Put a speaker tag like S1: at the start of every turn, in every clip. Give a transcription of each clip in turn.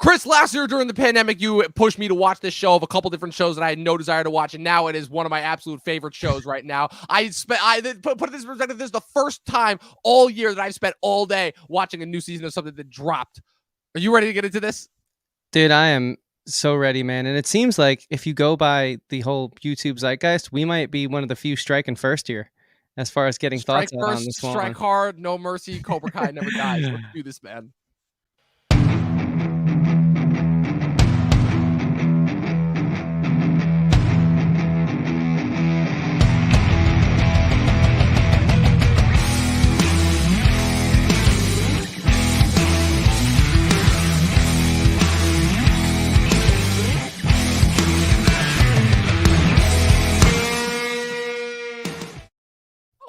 S1: Chris, last year during the pandemic, you pushed me to watch this show of a couple different shows that I had no desire to watch, and now it is one of my absolute favorite shows right now. I put this in perspective. This is the first time all year that I've spent all day watching a new season of something that dropped. Are you ready to get into this?
S2: Dude, I am so ready, man. And it seems like if you go by the whole YouTube zeitgeist, we might be one of the few striking first here as far as getting
S1: Strike
S2: thoughts out
S1: first,
S2: on this one.
S1: strike hard, no mercy. Cobra Kai never dies. Let's do this, man.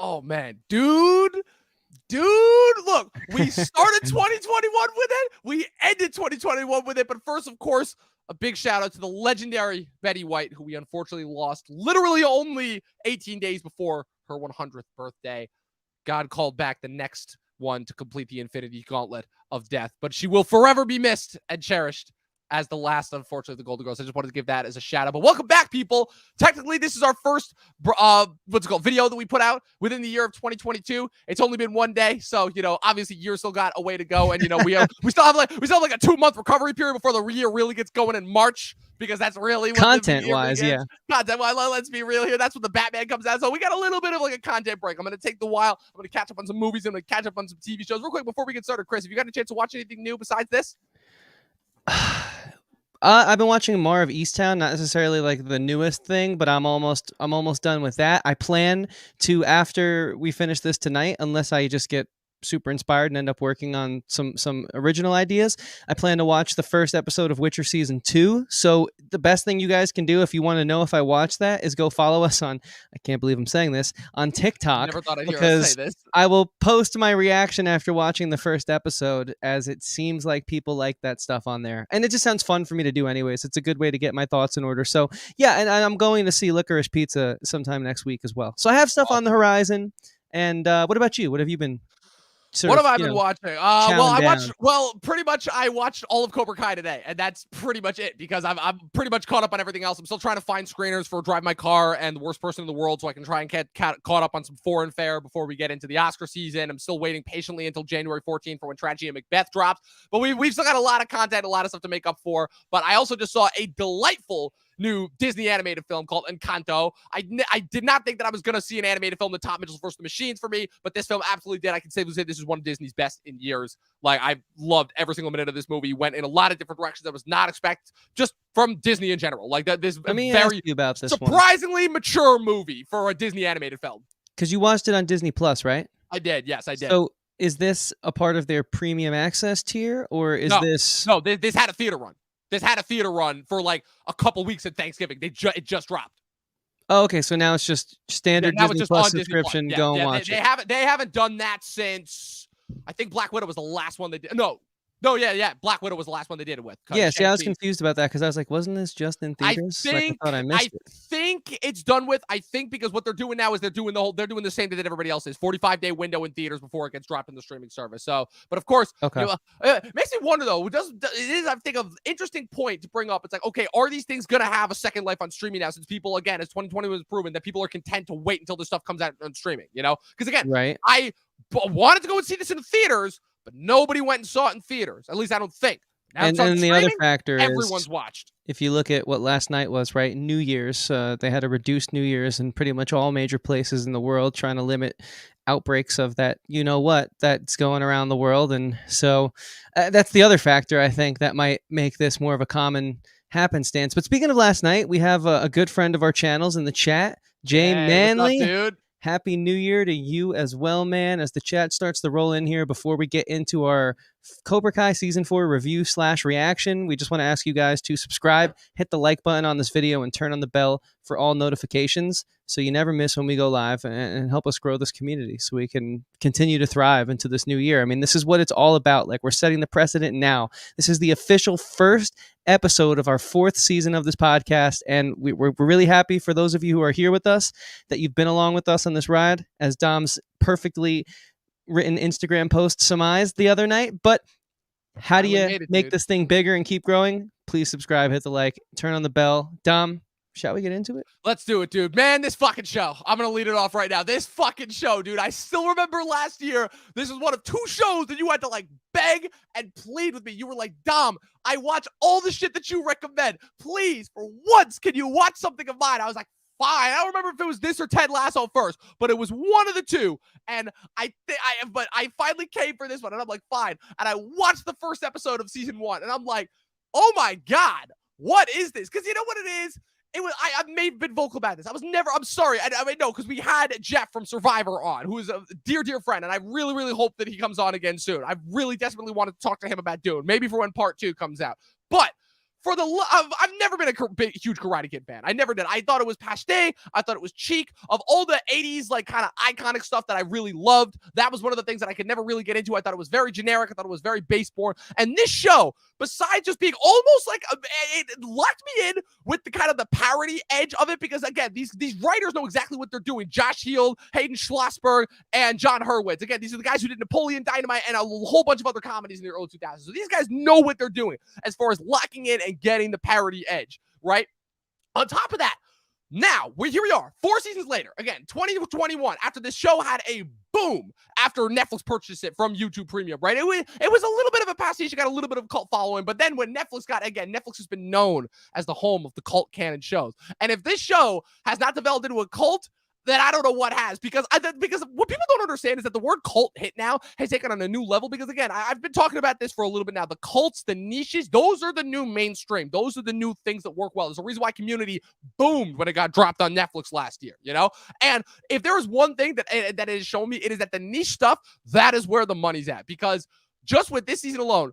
S1: Oh, man. Dude, look, we started 2021 with it. We ended 2021 with it. But first, of course, a big shout out to the legendary Betty White, who we unfortunately lost literally only 18 days before her 100th birthday. God called back the next one to complete the Infinity Gauntlet of death. But she will forever be missed and cherished as the last, unfortunately, the Golden Girls. I just wanted to give that as a shout out. But welcome back, people. Technically, this is our first video that we put out within the year of 2022. It's only been one day, so obviously, year still got a way to go, and we still have like a 2-month recovery period before the year really gets going in March, because that's really what
S2: content-wise, yeah.
S1: Content-wise, let's be real here. That's when the Batman comes out, so we got a little bit of like a content break. I'm gonna take the while. I'm gonna catch up on some movies. I'm gonna catch up on some TV shows real quick before we get started. Chris, have you got a chance to watch anything new besides this?
S2: I've been watching more of Easttown, not necessarily like the newest thing, but I'm almost done with that. I plan to, after we finish this tonight, unless I just get super inspired and end up working on some original ideas, I plan to watch the first episode of Witcher season 2. So the best thing you guys can do if you want to know if I watch that is go follow us on, I can't believe I'm saying this, on TikTok.
S1: Never thought I'd hear us say this.
S2: I will post my reaction after watching the first episode, as it seems like people like that stuff on there. And it just sounds fun for me to do anyways. It's a good way to get my thoughts in order. So yeah, and I'm going to see Licorice Pizza sometime next week as well. So I have stuff on the horizon. And what about you? What have you been
S1: what have I been watching? Pretty much I watched all of Cobra Kai today, and that's pretty much it, because I'm pretty much caught up on everything else. I'm still trying to find screeners for Drive My Car and The Worst Person in the World, so I can try and get caught up on some foreign fare before we get into the Oscar season. I'm still waiting patiently until January 14th for when Tragedy of Macbeth drops, but we've still got a lot of content, a lot of stuff to make up for. But I also just saw a delightful new Disney animated film called Encanto. I did not think that I was going to see an animated film that top Mitchell's vs. the Machines for me, but this film absolutely did. I can safely say this is one of Disney's best in years. Like, I loved every single minute of this movie. Went in a lot of different directions I was not expect, just from Disney in general. Like, this very surprisingly mature movie for a Disney animated film.
S2: Because you watched it on Disney Plus, right?
S1: I did. Yes, I did.
S2: So is this a part of their premium access tier, or is this?
S1: No, this had a theater run. This had a theater run for like a couple weeks at Thanksgiving. It just dropped.
S2: Oh, okay. So now it's just standard Disney Plus subscription. Go and watch it.
S1: They haven't done that since, I think Black Widow was the last one they did. No, Black Widow was the last one they did it with.
S2: Yeah, see, I was confused about that because I was like, wasn't this just in theaters? I thought I missed it.
S1: I think it's done with. I think because what they're doing now is they're doing the same thing that everybody else is. 45-day window in theaters before it gets dropped in the streaming service. So, but of course, it makes me wonder though. It is, I think, an interesting point to bring up. It's like, okay, are these things gonna have a second life on streaming now? Since people, again, as 2020 was proven, that people are content to wait until this stuff comes out on streaming. Because again,
S2: right?
S1: I wanted to go and see this in the theaters, but nobody went and saw it in theaters. At least I don't think. Now
S2: and then the other factor is
S1: everyone's watched.
S2: If you look at what last night was, right? New Year's, they had a reduced New Year's in pretty much all major places in the world, trying to limit outbreaks of that, that's going around the world. And so that's the other factor, I think, that might make this more of a common happenstance. But speaking of last night, we have a good friend of our channels in the chat, Jay Manley.
S1: What's up, dude?
S2: Happy New Year to you as well, man. As the chat starts to roll in here, before we get into our Cobra Kai Season 4 review/reaction, we just want to ask you guys to subscribe, hit the like button on this video, and turn on the bell for all notifications so you never miss when we go live, and help us grow this community so we can continue to thrive into this new year. I mean, this is what it's all about. Like, we're setting the precedent now. This is the official first episode of our 4th season of this podcast, and we're really happy for those of you who are here with us that you've been along with us on this ride, as Dom's perfectly written Instagram post surmised the other night. But How do
S1: Finally
S2: you
S1: made it,
S2: make
S1: dude.
S2: this thing bigger and keep growing? Please subscribe, hit the like, turn on the bell. Dom, shall we get into it?
S1: Let's do it, dude. Man, this fucking show. I'm going to lead it off right now. This fucking show, dude. I still remember last year, this is one of 2 shows that you had to like beg and plead with me. You were like, Dom, I watch all the shit that you recommend. Please, for once, can you watch something of mine? I was like, fine. I don't remember if it was this or Ted Lasso first, but it was one of the 2. And but I finally came for this one, and I'm like, fine. And I watched the first episode of season 1, and I'm like, oh my God, what is this? Because you know what it is? It was I may have been vocal about this. I'm sorry. I mean, no, because we had Jeff from Survivor on, who is a dear friend, and I really, really hope that he comes on again soon. I really desperately wanted to talk to him about Dune, maybe for when part 2 comes out. But for the I've never been a huge Karate Kid fan. I never did. I thought it was passe. I thought it was cheek. Of all the 80s, like kind of iconic stuff that I really loved, that was one of the things that I could never really get into. I thought it was very generic. I thought it was very baseborn. And this show, besides just being almost like it locked me in with the kind of the parody edge of it, because again, these writers know exactly what they're doing. Josh Heald, Hayden Schlossberg, and John Hurwitz. Again, these are the guys who did Napoleon Dynamite and a whole bunch of other comedies in the early 2000s. So these guys know what they're doing as far as locking in and getting the parody edge, right? On top of that, now, here we are, 4 seasons later, again, 2021, after this show had a boom after Netflix purchased it from YouTube Premium, right? It was a little bit of a pastiche, got a little bit of a cult following, but then when Netflix has been known as the home of the cult canon shows. And if this show has not developed into a cult, then I don't know what has, because what people don't understand is that the word cult hit now has taken on a new level, because again, I've been talking about this for a little bit now. The cults, the niches, those are the new mainstream. Those are the new things that work well. There's a reason why Community boomed when it got dropped on Netflix last year, you know? And if there is one thing that it has shown me, it is that the niche stuff, that is where the money's at, because just with this season alone,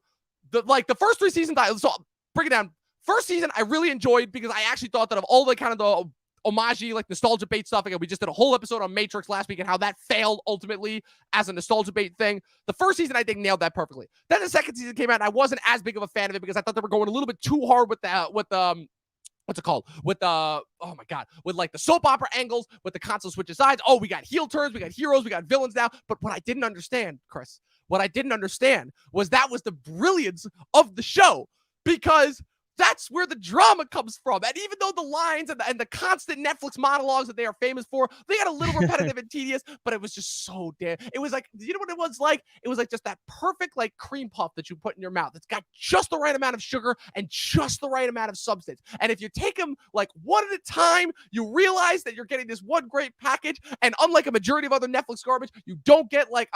S1: the first 3 seasons, so I'll break it down. First season, I really enjoyed, because I actually thought that of all the kind of the homage, like nostalgia bait stuff. Again, we just did a whole episode on Matrix last week and how that failed ultimately as a nostalgia bait thing. The first season, I think, nailed that perfectly. Then the second season came out, and I wasn't as big of a fan of it, because I thought they were going a little bit too hard with what's it called? With oh my God, with like the soap opera angles, with the console switches sides. Oh, we got heel turns, we got heroes, we got villains now. But what I didn't understand, Chris, was that was the brilliance of the show, because that's where the drama comes from. And even though the lines and the constant Netflix monologues that they are famous for, they got a little repetitive and tedious, but it was just so damn. It was like, you know what it was like? It was like just that perfect like cream puff that you put in your mouth. It's got just the right amount of sugar and just the right amount of substance. And if you take them like one at a time, you realize that you're getting this one great package. And unlike a majority of other Netflix garbage, you don't get like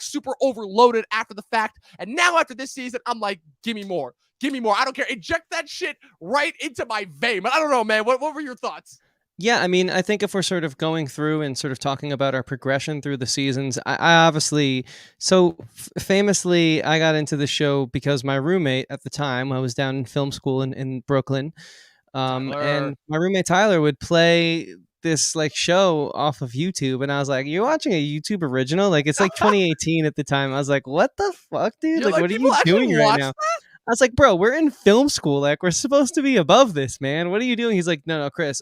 S1: super overloaded after the fact. And now after this season, I'm like, give me more. Give me more. I don't care. Inject that shit right into my vein. But I don't know, man. What were your thoughts?
S2: Yeah, I mean, I think if we're sort of going through and sort of talking about our progression through the seasons, I obviously, famously, I got into the show because my roommate at the time, I was down in film school in Brooklyn, and my roommate Tyler would play this like show off of YouTube, and I was like, "You're watching a YouTube original? Like it's like 2018 at the time." I was like, "What the fuck, dude? Like what are you doing right now?" I was like, bro, we're in film school. Like, we're supposed to be above this, man. What are you doing? He's like, no, Chris,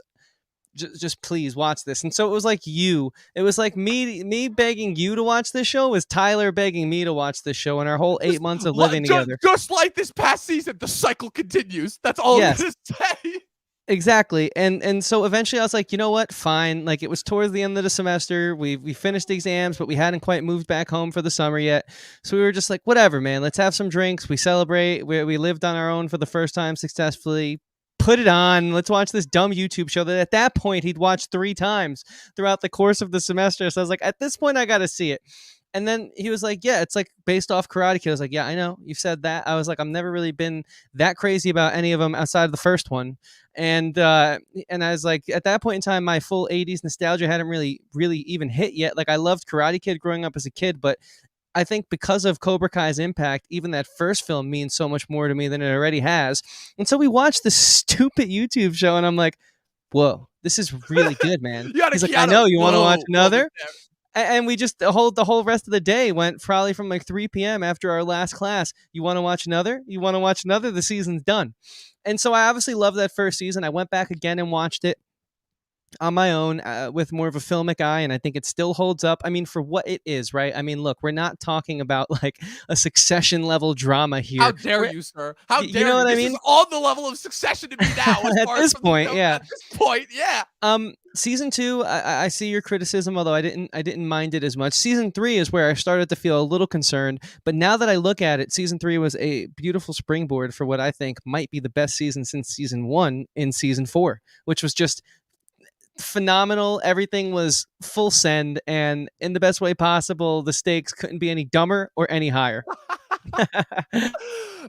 S2: just please watch this. And so it was like it was like me begging you to watch this show was Tyler begging me to watch this show, and our whole 8 months of living together.
S1: Just like this past season, the cycle continues. That's all I'm going to say.
S2: Exactly. And so eventually I was like, you know what? Fine. Like it was towards the end of the semester. We finished exams, but we hadn't quite moved back home for the summer yet. So we were just like, whatever, man, let's have some drinks. We celebrate. We lived on our own for the first time successfully. Put it on. Let's watch this dumb YouTube show that at that point he'd watched 3 times throughout the course of the semester. So I was like, at this point I got to see it. And then he was like, yeah, it's like based off Karate Kid. I was like, yeah, I know. You've said that. I was like, I've never really been that crazy about any of them outside of the first one. And I was like, at that point in time, my full 80s nostalgia hadn't really even hit yet. Like I loved Karate Kid growing up as a kid, but I think because of Cobra Kai's impact, even that first film means so much more to me than it already has. And so we watched this stupid YouTube show and I'm like, whoa, this is really good, man. He's like, I know, you want to watch another? And we just the whole rest of the day went probably from like 3 p.m. after our last class. You want to watch another? You want to watch another? The season's done. And so I obviously loved that first season. I went back again and watched it. on my own with more of a filmic eye, and I think it still holds up. I mean, for what it is, right? I mean, look, we're not talking about like a Succession level drama here.
S1: How dare you, sir? How dare
S2: you know what I
S1: This
S2: mean?
S1: is on the level of Succession to me now. As
S2: At
S1: far
S2: this
S1: as
S2: point, yeah.
S1: At this point, yeah.
S2: Season 2, I see your criticism, although I didn't mind it as much. Season 3 is where I started to feel a little concerned, but now that I look at it, season 3 was a beautiful springboard for what I think might be the best season since season 1 in season 4, which was just phenomenal. Everything was full send, and in the best way possible. The stakes couldn't be any dumber or any higher.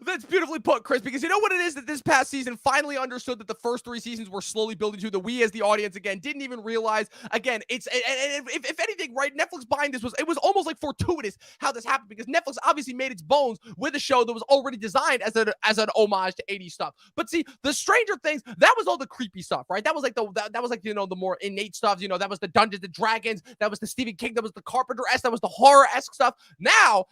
S1: That's beautifully put, Chris, because you know what it is that this past season finally understood that the first 3 seasons were slowly building to, that we as the audience, again, didn't even realize. Again, it's, and if anything, right, Netflix buying this it was almost like fortuitous how this happened, because Netflix obviously made its bones with a show that was already designed as an homage to 80s stuff. But see, the Stranger Things, that was all the creepy stuff, right? That was like that was like, you know, the more innate stuff, you know, that was the Dungeons and Dragons, that was the Stephen King, that was the Carpenter-esque, that was the horror-esque stuff. Now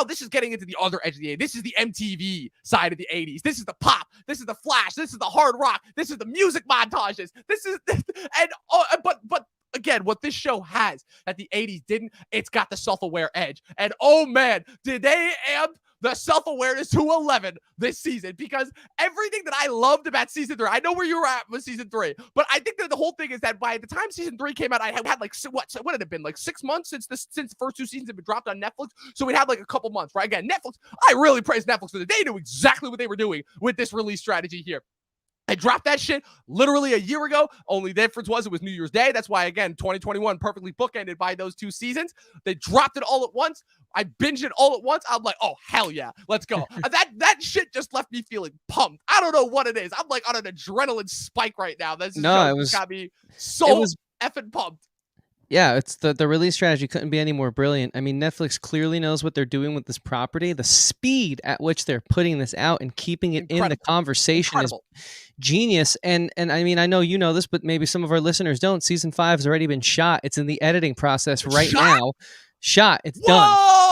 S1: this is getting into the other edge of the 80s. This is the MTV side of the 80s. This is the pop. This is the flash. This is the hard rock. This is the music montages. This is, and but again, what this show has that the 80s didn't, it's got the self-aware edge. And oh man, did they amp the self-awareness to 11 this season, because everything that I loved about season 3, I know where you were at with season 3, but I think that the whole thing is that by the time season 3 came out, I had like, what had it been, like 6 months since the first 2 seasons had been dropped on Netflix? So we'd had like a couple months, right? Again, Netflix, I really praise Netflix for that. They knew exactly what they were doing with this release strategy here. I dropped that shit literally a year ago. Only the difference was it was New Year's Day. That's why, again, 2021 perfectly bookended by those 2 seasons. They dropped it all at once. I binged it all at once. I'm like, oh, hell yeah, let's go. that shit just left me feeling pumped. I don't know what it is. I'm like on an adrenaline spike right now. This got me so effing pumped.
S2: Yeah, it's the release strategy couldn't be any more brilliant. I mean, Netflix clearly knows what they're doing with this property. The speed at which they're putting this out and keeping it in the conversation is genius. And I mean, I know you know this, but maybe some of our listeners don't. Season 5 has already been shot. It's in the editing process right now. It's done.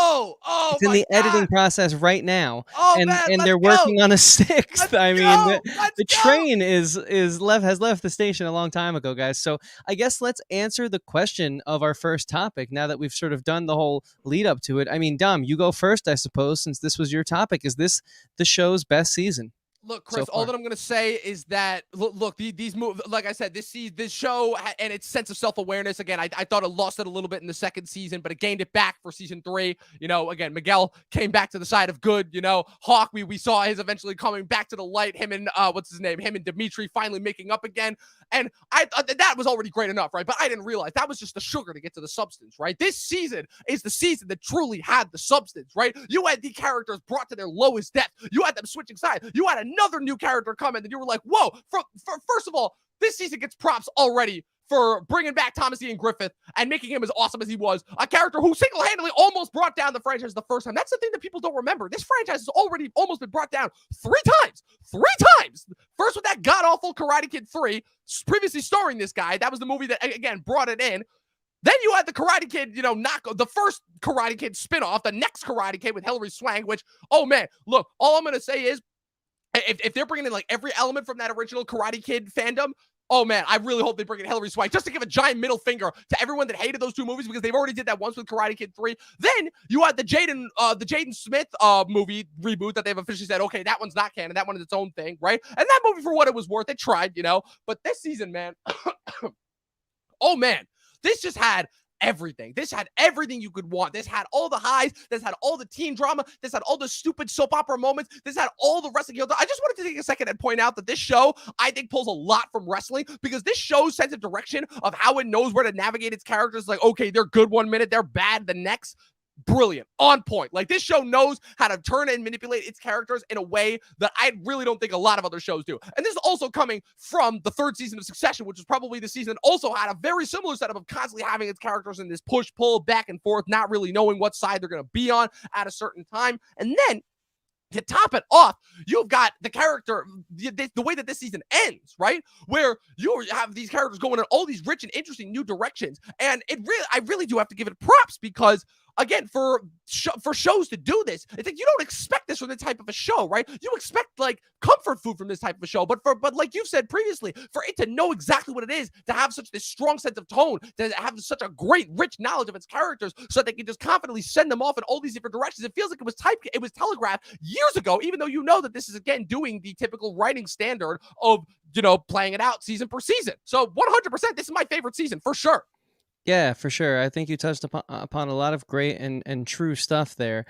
S1: Oh,
S2: it's in the editing process right now.
S1: Oh,
S2: and they're working on a 6th. I mean, the train has left the station a long time ago, guys. So I guess let's answer the question of our first topic now that we've sort of done the whole lead up to it. I mean, Dom, you go first, I suppose, since this was your topic. Is this the show's best season?
S1: Look, Chris, all that I'm going to say is that, look, these movies, like I said, this show and its sense of self-awareness, again, I thought it lost it a little bit in the second season, but it gained it back for season 3. You know, again, Miguel came back to the side of good, you know. Hawk, we saw his eventually coming back to the light, him and, him and Dimitri finally making up again. And that was already great enough, right? But I didn't realize that was just the sugar to get to the substance, right? This season is the season that truly had the substance, right? You had the characters brought to their lowest depth. You had them switching sides. You had another new character come in, and you were like, whoa. First of all, this season gets props already for bringing back Thomas Ian Griffith and making him as awesome as he was. A character who single-handedly almost brought down the franchise the first time. That's the thing that people don't remember. This franchise has already almost been brought down 3 times. 3 times! First with that god-awful Karate Kid 3, previously starring this guy. That was the movie that, again, brought it in. Then you had the Karate Kid, you know, the first Karate Kid spinoff, the next Karate Kid with Hilary Swank, which, oh man, look, all I'm going to say is, if they're bringing in like every element from that original Karate Kid fandom, oh man, I really hope they bring in Hilary Swank just to give a giant middle finger to everyone that hated those 2 movies, because they've already did that once with Karate Kid 3. Then you had the Jaden Smith movie reboot that they've officially said, okay, that one's not canon, that one is its own thing, right? And that movie, for what it was worth, they tried, you know. But this season, man, oh man, this just had everything. This had everything you could want. This had all the highs. This had all the teen drama. This had all the stupid soap opera moments. This had all the wrestling. I just wanted to take a second and point out that this show, I think, pulls a lot from wrestling, because this show's sense of direction of how it knows where to navigate its characters. Like, okay, they're good one minute, they're bad the next. Brilliant, on point. Like, this show knows how to turn and manipulate its characters in a way that I really don't think a lot of other shows do. And this is also coming from the 3rd season of Succession, which was probably the season that also had a very similar setup of constantly having its characters in this push-pull back and forth, not really knowing what side they're going to be on at a certain time. And then to top it off, you've got the character, the way that this season ends, right? Where you have these characters going in all these rich and interesting new directions. And I really do have to give it props, because again, for shows to do this, it's like you don't expect this from this type of a show, right? You expect like comfort food from this type of a show, but like you've said previously, for it to know exactly what it is, to have such this strong sense of tone, to have such a great, rich knowledge of its characters, so that they can just confidently send them off in all these different directions. It feels like it was telegraphed years ago, even though you know that this is again doing the typical writing standard of playing it out season per season. So 100%, this is my favorite season for sure.
S2: Yeah, for sure. I think you touched upon a lot of great and true stuff there.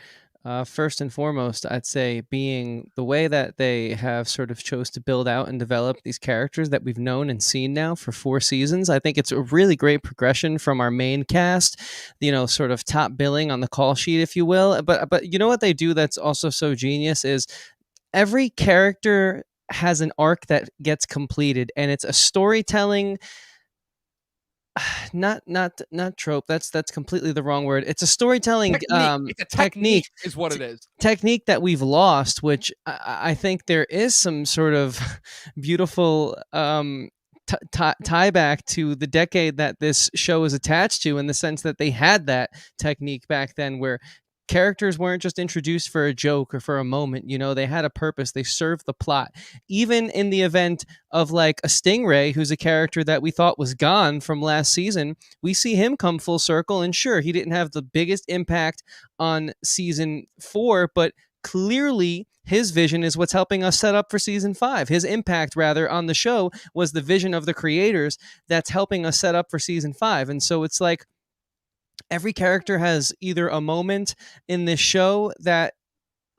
S2: First and foremost, I'd say being the way that they have sort of chose to build out and develop these characters that we've known and seen now for 4 seasons. I think it's a really great progression from our main cast, sort of top billing on the call sheet, if you will. But you know what they do that's also so genius is every character has an arc that gets completed, and it's a storytelling not trope. That's completely the wrong word. It's a storytelling
S1: it's a technique is what it is.
S2: Technique that we've lost, which I think there is some sort of beautiful tie back to the decade that this show is attached to, in the sense that they had that technique back then where characters weren't just introduced for a joke or for a moment. They had a purpose. They served the plot. Even in the event of like a Stingray, who's a character that we thought was gone from last season, we see him come full circle. And sure, he didn't have the biggest impact on season 4, but clearly his vision is what's helping us set up for season 5. His impact, rather, on the show was the vision of the creators that's helping us set up for season 5. And so it's like, every character has either a moment in this show that,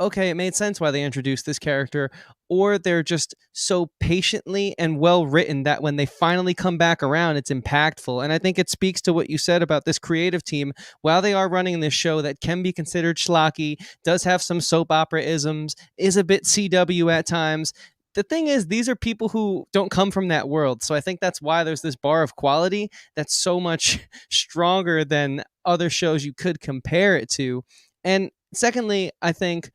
S2: okay, it made sense why they introduced this character, or they're just so patiently and well written that when they finally come back around, it's impactful. And I think it speaks to what you said about this creative team. While they are running this show that can be considered schlocky, does have some soap opera isms, is a bit CW at times, the thing is, these are people who don't come from that world. So I think that's why there's this bar of quality that's so much stronger than other shows you could compare it to. And secondly, I think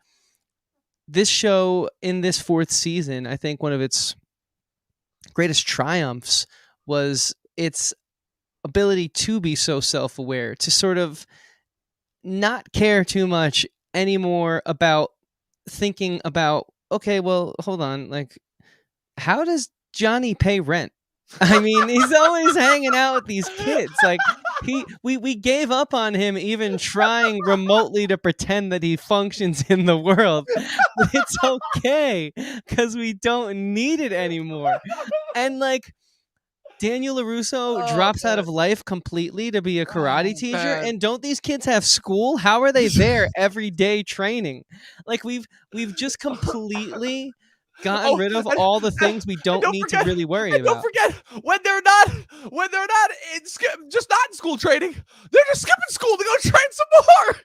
S2: this show in this 4th season, I think one of its greatest triumphs was its ability to be so self-aware, to sort of not care too much anymore about thinking about, okay, well, hold on. Like, how does Johnny pay rent? I mean, he's always hanging out with these kids. Like, we gave up on him even trying remotely to pretend that he functions in the world. But it's okay, because we don't need it anymore. And like, Daniel LaRusso drops out of life completely to be a karate teacher.
S1: Man.
S2: And don't these kids have school? How are they there every day training? Like, we've just completely gotten rid of all the things we don't need to really worry about.
S1: Don't forget, when they're not just not in school training, they're just skipping school to go train some more.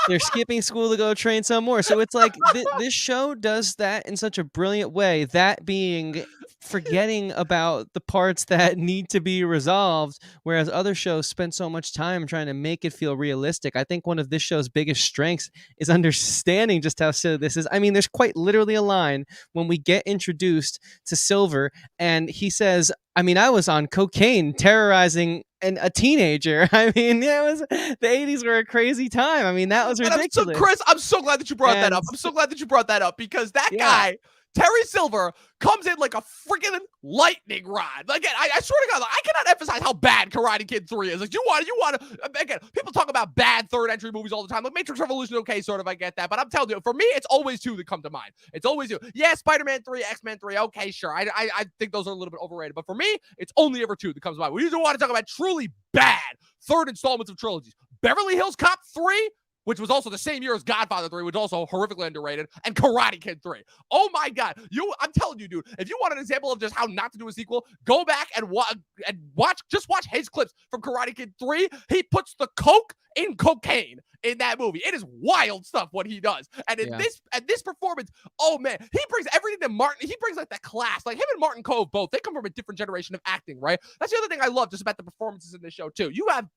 S2: They're skipping school to go train some more. So it's like this show does that in such a brilliant way, that being forgetting about the parts that need to be resolved, whereas other shows spend so much time trying to make it feel realistic. I think one of this show's biggest strengths is understanding just how silly this is. I mean, there's quite literally a line when we get introduced to Silver, and he says, I mean, I was on cocaine terrorizing a teenager. I mean, yeah, the 80s were a crazy time. I mean, that was ridiculous.
S1: Chris, I'm so glad that you brought that up. I'm so glad that you brought that up, because that guy, Terry Silver, comes in like a freaking lightning rod. Like, I swear to God, I cannot emphasize how bad Karate Kid 3 is. Like, you want to, again, people talk about bad third entry movies all the time. Like, Matrix Revolution, okay, sort of, I get that. But I'm telling you, for me, it's always 2 that come to mind. It's always 2. Yeah, Spider-Man 3, X-Men 3, okay, sure. I think those are a little bit overrated. But for me, it's only ever 2 that comes to mind. We usually want to talk about truly bad third installments of trilogies. Beverly Hills Cop 3, which was also the same year as Godfather 3, which is also horrifically underrated, and Karate Kid 3. Oh my God. I'm telling you, dude, if you want an example of just how not to do a sequel, go back and watch his clips from Karate Kid 3. He puts the coke in cocaine in that movie. It is wild stuff what he does. And in this performance, oh man, he brings everything to Martin. He brings like the class. Like him and Martin Cove both, they come from a different generation of acting, right? That's the other thing I love just about the performances in this show too. You have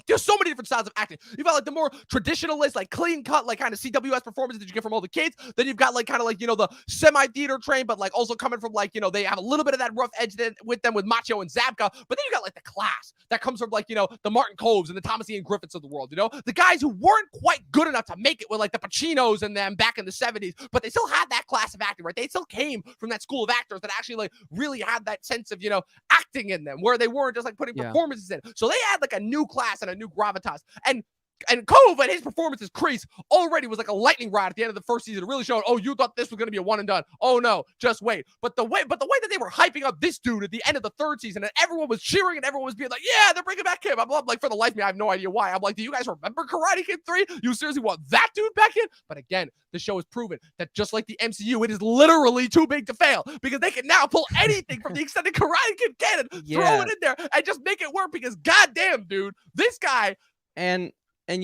S1: There's so many different styles of acting. You've got like the more traditionalist, like clean cut, like kind of CWS performances that you get from all the kids. Then you've got like kind of like, the semi-theater trained, but like also coming from like, they have a little bit of that rough edge with them with Macho and Zabka. But then you got like the class that comes from like, the Martin Coves and the Thomas Ian Griffiths of the world, the guys who weren't quite good enough to make it with like the Pacinos and them back in the 70s, but they still had that class of acting, right? They still came from that school of actors that actually like really had that sense of, acting in them where they weren't just like putting performances in. So they had like a new class and a new gravitas. And Cove and his performances, Kreese, already was like a lightning rod at the end of the first season. It really showed, oh, you thought this was going to be a one and done. Oh no, just wait. But the way that they were hyping up this dude at the end of the third season, and everyone was cheering and everyone was being like, yeah, they're bringing back him. I'm like, for the life of me, I have no idea why. I'm like, do you guys remember Karate Kid 3? You seriously want that dude back in? But again, the show has proven that just like the MCU, it is literally too big to fail because they can now pull anything from the extended Karate Kid canon, throw it in there, and just make it work because goddamn, dude, this guy.
S2: And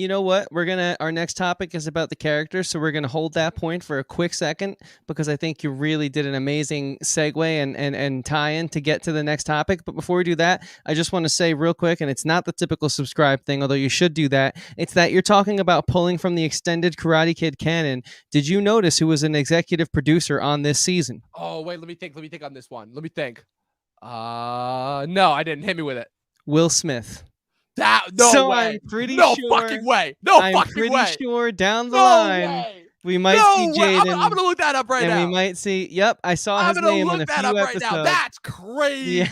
S2: you know what? Our next topic is about the characters, so we're gonna hold that point for a quick second because I think you really did an amazing segue and tie-in to get to the next topic. But before we do that, I just want to say real quick, and it's not the typical subscribe thing, although you should do that. It's that you're talking about pulling from the extended Karate Kid canon. Did you notice who was an executive producer on this season?
S1: Oh wait, let me think on this one. Let me think. No, I didn't. Hit me with it.
S2: Will Smith.
S1: No way.
S2: I'm pretty
S1: no
S2: sure.
S1: Fucking way. No
S2: I'm
S1: fucking
S2: pretty
S1: way.
S2: sure down the line.
S1: Way.
S2: We might see Jaden.
S1: I'm gonna look that up right now.
S2: And we might see. Yep, I saw his name on a few episodes. Right now.
S1: That's crazy.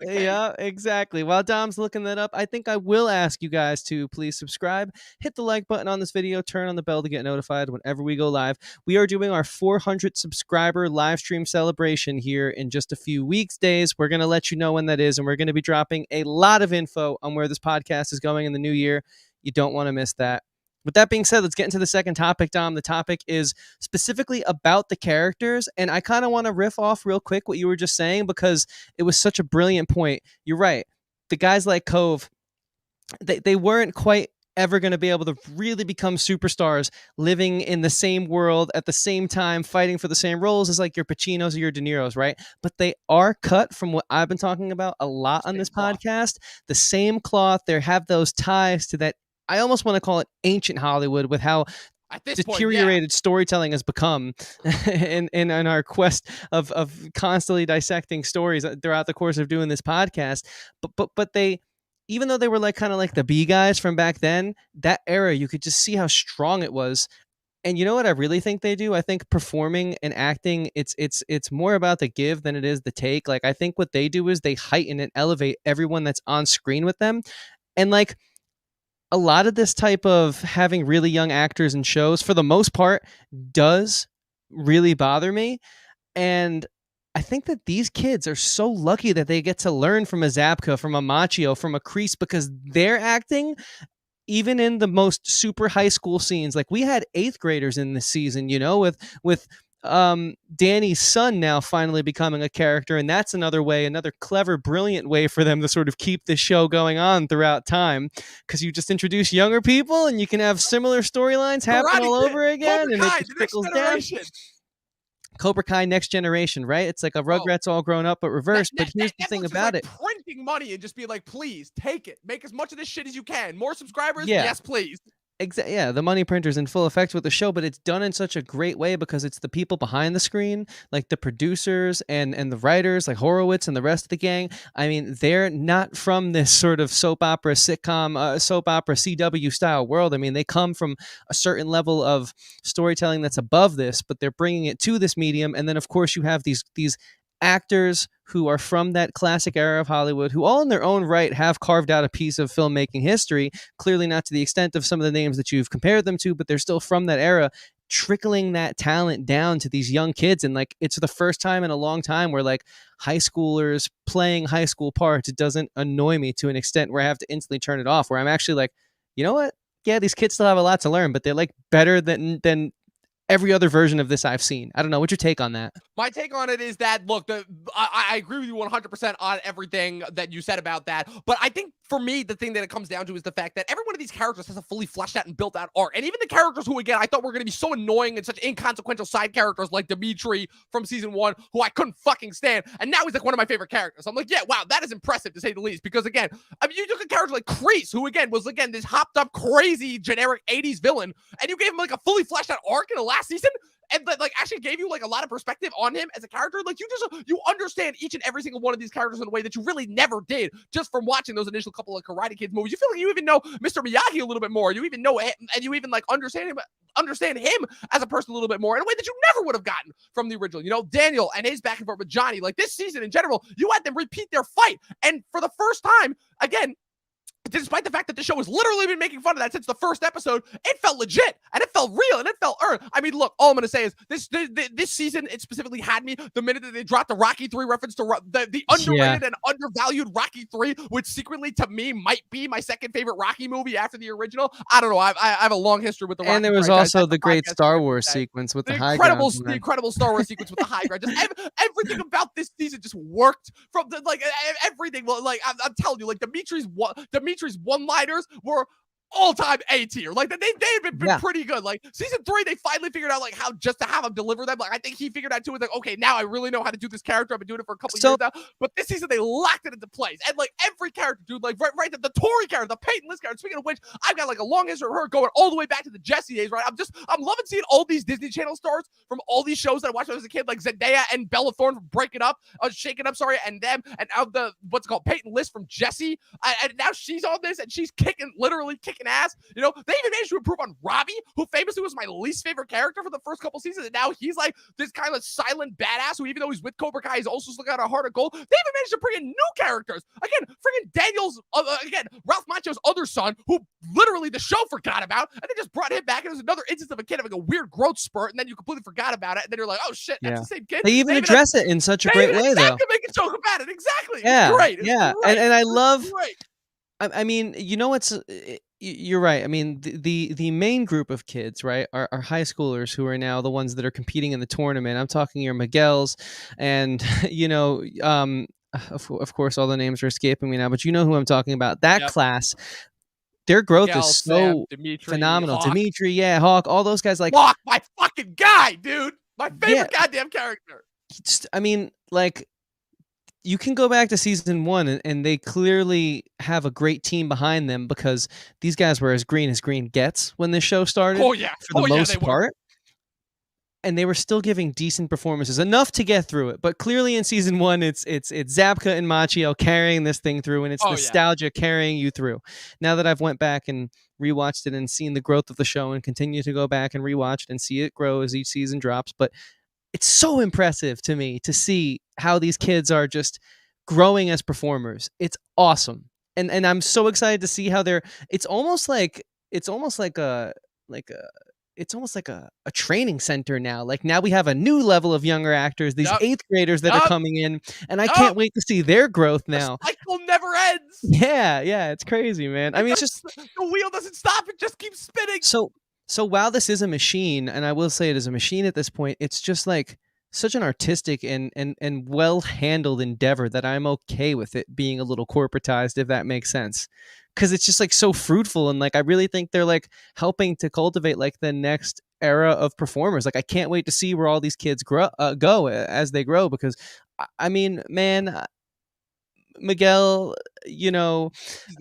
S2: Yeah, exactly. While Dom's looking that up, I think I will ask you guys to please subscribe, hit the like button on this video, turn on the bell to get notified whenever we go live. We are doing our 400 subscriber live stream celebration here in just a few weeks, days. We're gonna let you know when that is, and we're gonna be dropping a lot of info on where this podcast is going in the new year. You don't want to miss that. With that being said, let's get into the second topic, Dom. The topic is specifically about the characters, and I kind of want to riff off real quick what you were just saying because it was such a brilliant point. You're right. The guys like Cove, they weren't quite ever going to be able to really become superstars living in the same world at the same time, fighting for the same roles as like your Pacinos or your De Niros, right? But they are cut from what I've been talking about a lot on this podcast. The same cloth. They have those ties to that. I almost want to call it ancient Hollywood with how deteriorated storytelling has become in our quest of constantly dissecting stories throughout the course of doing this podcast. But they, even though they were like kind of like the B guys from back then, that era, you could just see how strong it was. And you know what I really think they do? I think performing and acting, it's more about the give than it is the take. Like, I think what they do is they heighten and elevate everyone that's on screen with them. And like, a lot of this type of having really young actors in shows, for the most part, does really bother me. And I think that these kids are so lucky that they get to learn from a Zabka, from a Machio, from a Kreese, because they're acting, even in the most super high school scenes. Like, we had 8th graders in this season, with Danny's son now finally becoming a character, and that's another clever, brilliant way for them to sort of keep the show going on throughout time, because you just introduce younger people and you can have similar storylines happen all over again, and it just trickles down. Cobra Kai Next Generation, right? It's like a Rugrats all grown up but reversed. But here's the thing about it:
S1: printing money and just be like, please take it, make as much of this shit as you can. More subscribers, yes, please.
S2: Yeah, the money printer's in full effect with the show, but it's done in such a great way because it's the people behind the screen, like the producers and the writers, like Horowitz and the rest of the gang. I mean, they're not from this sort of soap opera sitcom, soap opera CW style world. I mean, they come from a certain level of storytelling that's above this, but they're bringing it to this medium. And then, of course, you have these actors who are from that classic era of Hollywood, who all in their own right have carved out a piece of filmmaking history, clearly not to the extent of some of the names that you've compared them to, but they're still from that era, trickling that talent down to these young kids. And like, it's the first time in a long time where like high schoolers playing high school parts, it doesn't annoy me to an extent where I have to instantly turn it off, where I'm actually like, you know what? Yeah, these kids still have a lot to learn, but they're like better than every other version of this I've seen. I don't know. What's your take on that?
S1: My take on it is that, look, I agree with you 100% on everything that you said about that. But I think for me, the thing that it comes down to is the fact that every one of these characters has a fully fleshed out and built out arc. And even the characters who, again, I thought were going to be so annoying and such inconsequential side characters like Dimitri from season 1, who I couldn't fucking stand. And now he's like one of my favorite characters. I'm like, yeah, wow, that is impressive to say the least. Because again, I mean, you took a character like Kreese, who again was this hopped up, crazy, generic 80s villain, and you gave him like a fully fleshed out arc in the last season. And like actually gave you like a lot of perspective on him as a character. Like you understand each and every single one of these characters in a way that you really never did just from watching those initial couple of Karate Kids movies. You feel like you even know Mr. Miyagi a little bit more. You even know him, and you even like understand him as a person a little bit more in a way that you never would have gotten from the original. You know, Daniel and his back and forth with Johnny. Like this season in general, you had them repeat their fight, and for the first time, again, despite the fact that the show has literally been making fun of that since the first episode, it felt legit and it felt real and it felt earned. I mean, look, all I'm going to say is this season, it specifically had me the minute that they dropped the Rocky 3 reference to the underrated and undervalued Rocky 3, which secretly to me might be my second favorite Rocky movie after the original. I don't know. I have a long history with the Rocky.
S2: And there was also the great Star Wars sequence with the high ground.
S1: The incredible Star Wars sequence with the high ground. Just everything about this season just worked from everything. Well, like I'm telling you, like Dimitri's one-liners were all-time A tier. Like they've been pretty good. Like season 3, they finally figured out like how just to have him deliver them. Like I think he figured out too. Like, okay, now I really know how to do this character. I've been doing it for a couple years now. But this season they locked it into place. And like every character, dude, like right the Tori character, the Peyton List character. Speaking of which, I've got like a long history of her going all the way back to the Jessie days, right? I'm loving seeing all these Disney Channel stars from all these shows that I watched when I was a kid, like Zendaya and Bella Thorne from Shaking Up, and them, and now Peyton List from Jessie. And now she's on this and she's literally kicking ass. You know, they even managed to improve on Robbie, who famously was my least favorite character for the first couple seasons, and now he's like this kind of silent badass who, even though he's with Cobra Kai, he's also still got a heart of gold. They even managed to bring in new characters. Again, freaking Daniel's, Ralph Macchio's other son, who literally the show forgot about, and they just brought him back, and it was another instance of a kid having a weird growth spurt, and then you completely forgot about it, and then you're like, oh shit, that's the same kid.
S2: They even address it in such a great way, though.
S1: They make a joke about it, exactly.
S2: Yeah,
S1: it's great.
S2: Yeah, great. And I love. I mean, you know what's. You're right. I mean, the main group of kids, right, are high schoolers who are now the ones that are competing in the tournament. I'm talking your Miguel's, and you know, of course, all the names are escaping me now, but you know who I'm talking about. That class, their growth
S1: Miguel,
S2: is so
S1: Sam,
S2: phenomenal.
S1: Hawk.
S2: Dimitri, Hawk, all those guys. Like
S1: Hawk, my fucking guy, dude, my favorite goddamn character.
S2: I mean, like. You can go back to season 1 and they clearly have a great team behind them because these guys were as green gets when this show started.
S1: Oh yeah,
S2: for the most part. And they were still giving decent performances, enough to get through it. But clearly in season 1, it's Zabka and Macchio carrying this thing through, and it's nostalgia carrying you through. Now that I've went back and rewatched it and seen the growth of the show and continue to go back and rewatch it and see it grow as each season drops, but it's so impressive to me to see how these kids are just growing as performers. It's awesome. And I'm so excited to see how it's almost like a training center now. Like now we have a new level of younger acters, these 8th graders that are coming in, and I can't wait to see their growth now.
S1: The cycle never ends.
S2: Yeah, it's crazy, man. I mean, it's just
S1: the wheel doesn't stop, it just keeps spinning.
S2: So while this is a machine, and I will say it is a machine at this point, it's just like such an artistic and well-handled endeavor that I'm okay with it being a little corporatized, if that makes sense. Because it's just like so fruitful, and like I really think they're like helping to cultivate like the next era of performers. Like I can't wait to see where all these kids go as they grow, because I mean, man, Miguel, you know,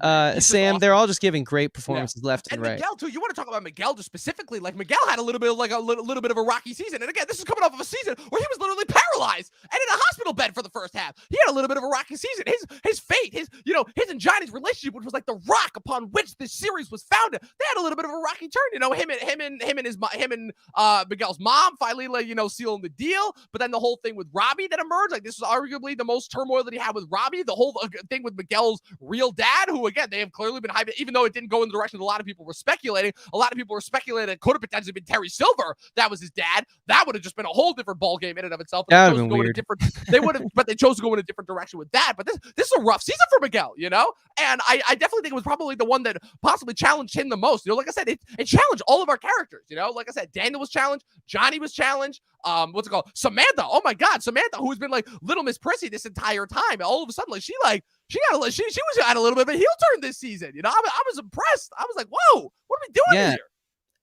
S2: Sam, they're all just giving great performances left and right.
S1: Miguel too. You want to talk about Miguel just specifically? Like Miguel had a little bit of a rocky season, and again, this is coming off of a season where he was literally paralyzed and in a hospital bed for the first half. He had a little bit of a rocky season. His fate, his and Johnny's relationship, which was like the rock upon which this series was founded, they had a little bit of a rocky turn. You know, him and Miguel's mom finally, like, you know, sealing the deal, but then the whole thing with Robbie that emerged, like this was arguably the most turmoil that he had with Robbie. The whole thing with Miguel's real dad, who again they have clearly been hyping, even though it didn't go in the direction that a lot of people were speculating. A lot of people were speculating it could have potentially been Terry Silver that was his dad. That would have just been a whole different ball game in and of itself. They would but they chose to go in a different direction with that. But this is a rough season for Miguel, you know? And I definitely think it was probably the one that possibly challenged him the most. You know, like I said, it challenged all of our characters, you know? Like I said, Daniel was challenged, Johnny was challenged, what's it called? Samantha, oh my God, Samantha, who's been like Little Miss Prissy this entire time. All of a sudden, like she was at a little bit of a heel turn this season. You know, I was impressed. I was like, whoa, what are we doing here?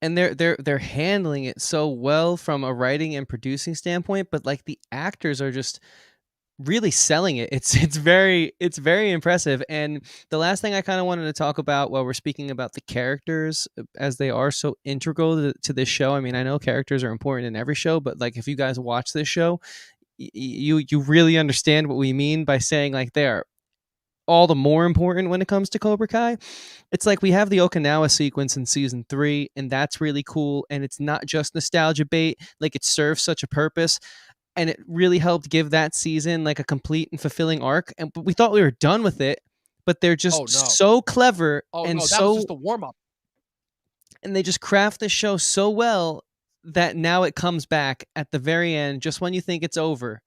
S2: And they're handling it so well from a writing and producing standpoint, but like the actors are just really selling it. It's very impressive. And the last thing I kind of wanted to talk about while we're speaking about the characters, as they are so integral to this show. I mean, I know characters are important in every show, but like if you guys watch this show, you really understand what we mean by saying like they are all the more important when it comes to Cobra Kai. It's like we have the Okinawa sequence in season 3, and that's really cool. And it's not just nostalgia bait, like it serves such a purpose. And it really helped give that season like a complete and fulfilling arc. And we thought we were done with it, but they're just so clever that was
S1: just the warm up.
S2: And they just craft the show so well that now it comes back at the very end, just when you think it's over.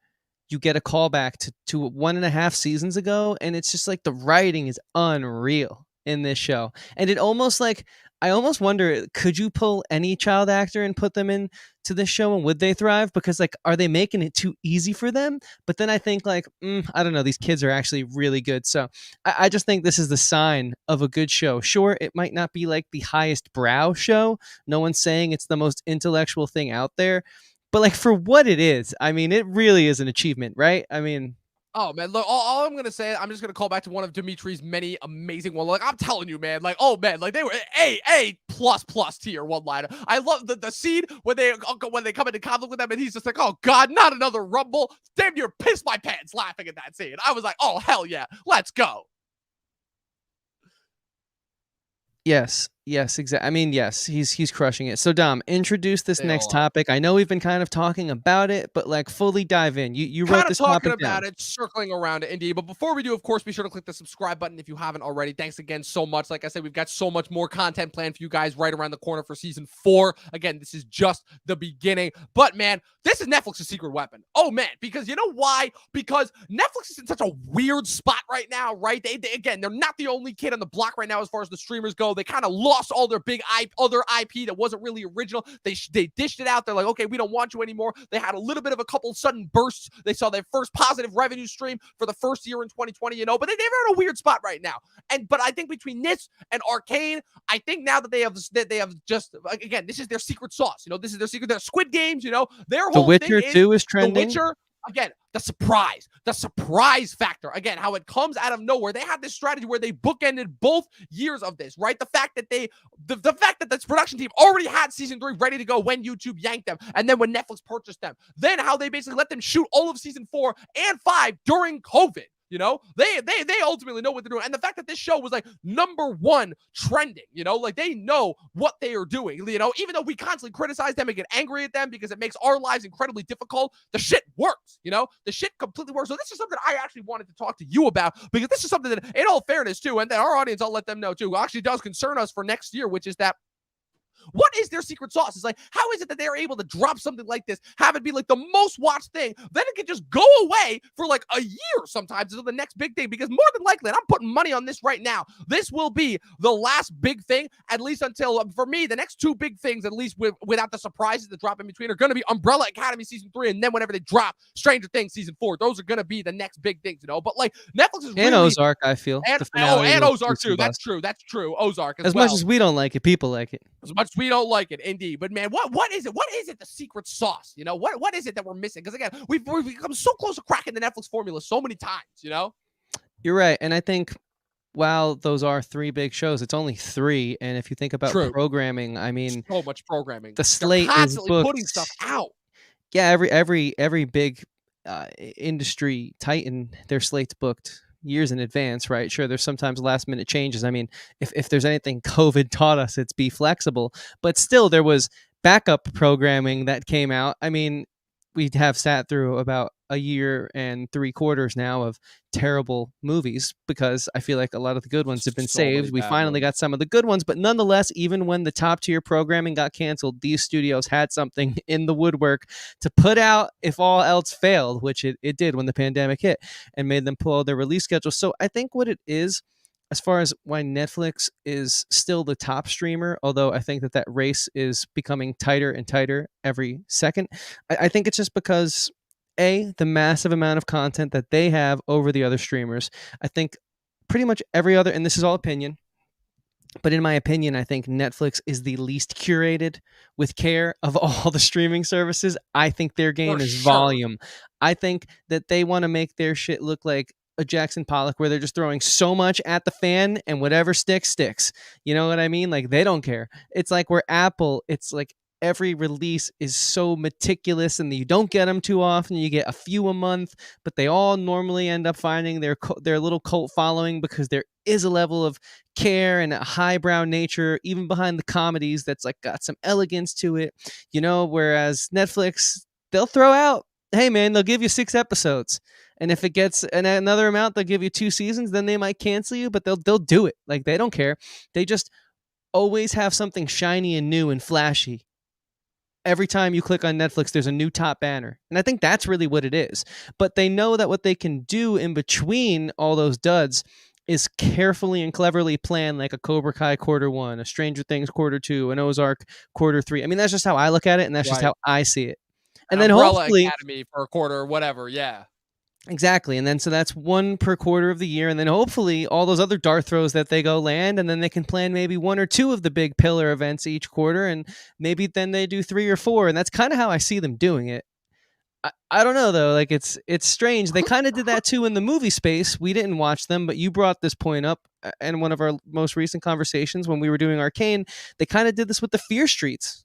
S2: You get a callback to 1.5 seasons ago, and it's just like the writing is unreal in this show. And it almost like, I almost wonder, could you pull any child actor and put them in to this show, and would they thrive? Because like, are they making it too easy for them? But then I think like, I don't know, these kids are actually really good. So I just think this is the sign of a good show. Sure, it might not be like the highest brow show. No one's saying it's the most intellectual thing out there. But like for what it is, I mean, it really is an achievement, right? I mean,
S1: oh man, look, all I'm gonna say, I'm just gonna call back to one of Dimitri's many amazing one. Like I'm telling you, man, like oh man, like they were A plus tier one liner. I love the scene when they come into conflict with them, and he's just like, oh God, not another rumble. Damn near pissed my pants laughing at that scene. I was like, oh hell yeah, let's go.
S2: Yes, exactly. I mean, yes, he's crushing it. So Dom, introduce this next topic. I know we've been kind of talking about it, but like fully dive in. You wrote this topic down.
S1: Kind of talking about it, circling around it, indeed. But before we do, of course, be sure to click the subscribe button if you haven't already. Thanks again so much. Like I said, we've got so much more content planned for you guys right around the corner for season 4. Again, this is just the beginning. But man, this is Netflix's secret weapon. Oh man, because you know why? Because Netflix is in such a weird spot right now, right? They again, they're not the only kid on the block right now as far as the streamers go. They kind of lost all their big other IP that wasn't really original. They dished it out. They're like, okay, we don't want you anymore. They had a little bit of a couple sudden bursts. They saw their first positive revenue stream for the first year in 2020, you know, but they're in a weird spot right now. But I think between this and Arcane, I think now that they have just, again, this is their secret sauce. You know, this is their secret. Their Squid Games, you know, their whole
S2: thing is The Witcher 2 is trending.
S1: The Witcher. Again, the surprise factor. Again, how it comes out of nowhere. They had this strategy where they bookended both years of this, right? The fact that the fact that this production team already had season 3 ready to go when YouTube yanked them, and then when Netflix purchased them, then how they basically let them shoot all of season 4 and 5 during COVID. You know, they ultimately know what they're doing. And the fact that this show was like #1 trending, you know, like they know what they are doing. You know, even though we constantly criticize them and get angry at them because it makes our lives incredibly difficult, the shit works, you know, the shit completely works. So this is something I actually wanted to talk to you about, because this is something that, in all fairness too, and that our audience, I'll let them know too, actually does concern us for next year, which is that what is their secret sauce? It's like, how is it that they're able to drop something like this, have it be like the most watched thing, then it can just go away for like a year sometimes until the next big thing? Because more than likely, and I'm putting money on this right now, this will be the last big thing, at least until, for me, the next 2 big things, at least without the surprises that drop in between, are going to be Umbrella Academy season 3, and then whenever they drop Stranger Things season 4. Those are going to be the next big things, you know? But like, Netflix is
S2: and Ozark, I feel.
S1: And Ozark too. That's true. Ozark as well.
S2: Much as we don't like it, people like it.
S1: As much as we don't like it, indeed. But man, what is it? What is it? The secret sauce? You know, what is it that we're missing? Because again, we've become so close to cracking the Netflix formula so many times. You know,
S2: you're right, and I think while those are 3 big shows, it's only 3. And if you think about programming, I mean,
S1: so much programming.
S2: The slate
S1: They're constantly
S2: is
S1: putting stuff out.
S2: Yeah, every big industry titan, their slate's booked years in advance, right? Sure, there's sometimes last minute changes. I mean, if there's anything COVID taught us, it's be flexible. But still, there was backup programming that came out. I mean, we have sat through about a year and 3/4 now of terrible movies, because I feel like a lot of the good ones have been saved. We finally got some of the good ones, but nonetheless, even when the top tier programming got canceled, these studios had something in the woodwork to put out if all else failed, which it did when the pandemic hit and made them pull their release schedule. So I think what it is, as far as why Netflix is still the top streamer, although I think that race is becoming tighter and tighter every second, I think it's just because the massive amount of content that they have over the other streamers. I think pretty much every other, and this is all opinion, but in my opinion, I think Netflix is the least curated with care of all the streaming services. I think their game is volume. I think that they want to make their shit look like a Jackson Pollock, where they're just throwing so much at the fan and whatever sticks. You know what I mean? Like, they don't care. It's like where Apple, it's like every release is so meticulous, and you don't get them too often. You get a few a month, but they all normally end up finding their little cult following, because there is a level of care and a highbrow nature even behind the comedies that's like got some elegance to it, whereas Netflix, they'll throw out, hey man, they'll give you 6 episodes, and if it gets another amount, they'll give you 2 seasons. Then they might cancel you, but they'll do it. Like, they don't care. They just always have something shiny and new and flashy. Every time you click on Netflix, there's a new top banner. And I think that's really what it is. But they know that what they can do in between all those duds is carefully and cleverly plan, like a Cobra Kai Q1, a Stranger Things Q2, an Ozark Q3. I mean, that's just how I look at it, and that's just how I see it. And then
S1: Umbrella
S2: hopefully
S1: Academy for a quarter or whatever, yeah.
S2: Exactly. And then so that's 1 per quarter of the year. And then hopefully all those other dart throws that they go land, and then they can plan maybe 1 or 2 of the big pillar events each quarter. And maybe then they do 3 or 4. And that's kind of how I see them doing it. I don't know, though. Like, it's strange. They kind of did that too in the movie space. We didn't watch them, but you brought this point up in one of our most recent conversations when we were doing Arcane. They kind of did this with the Fear Streets.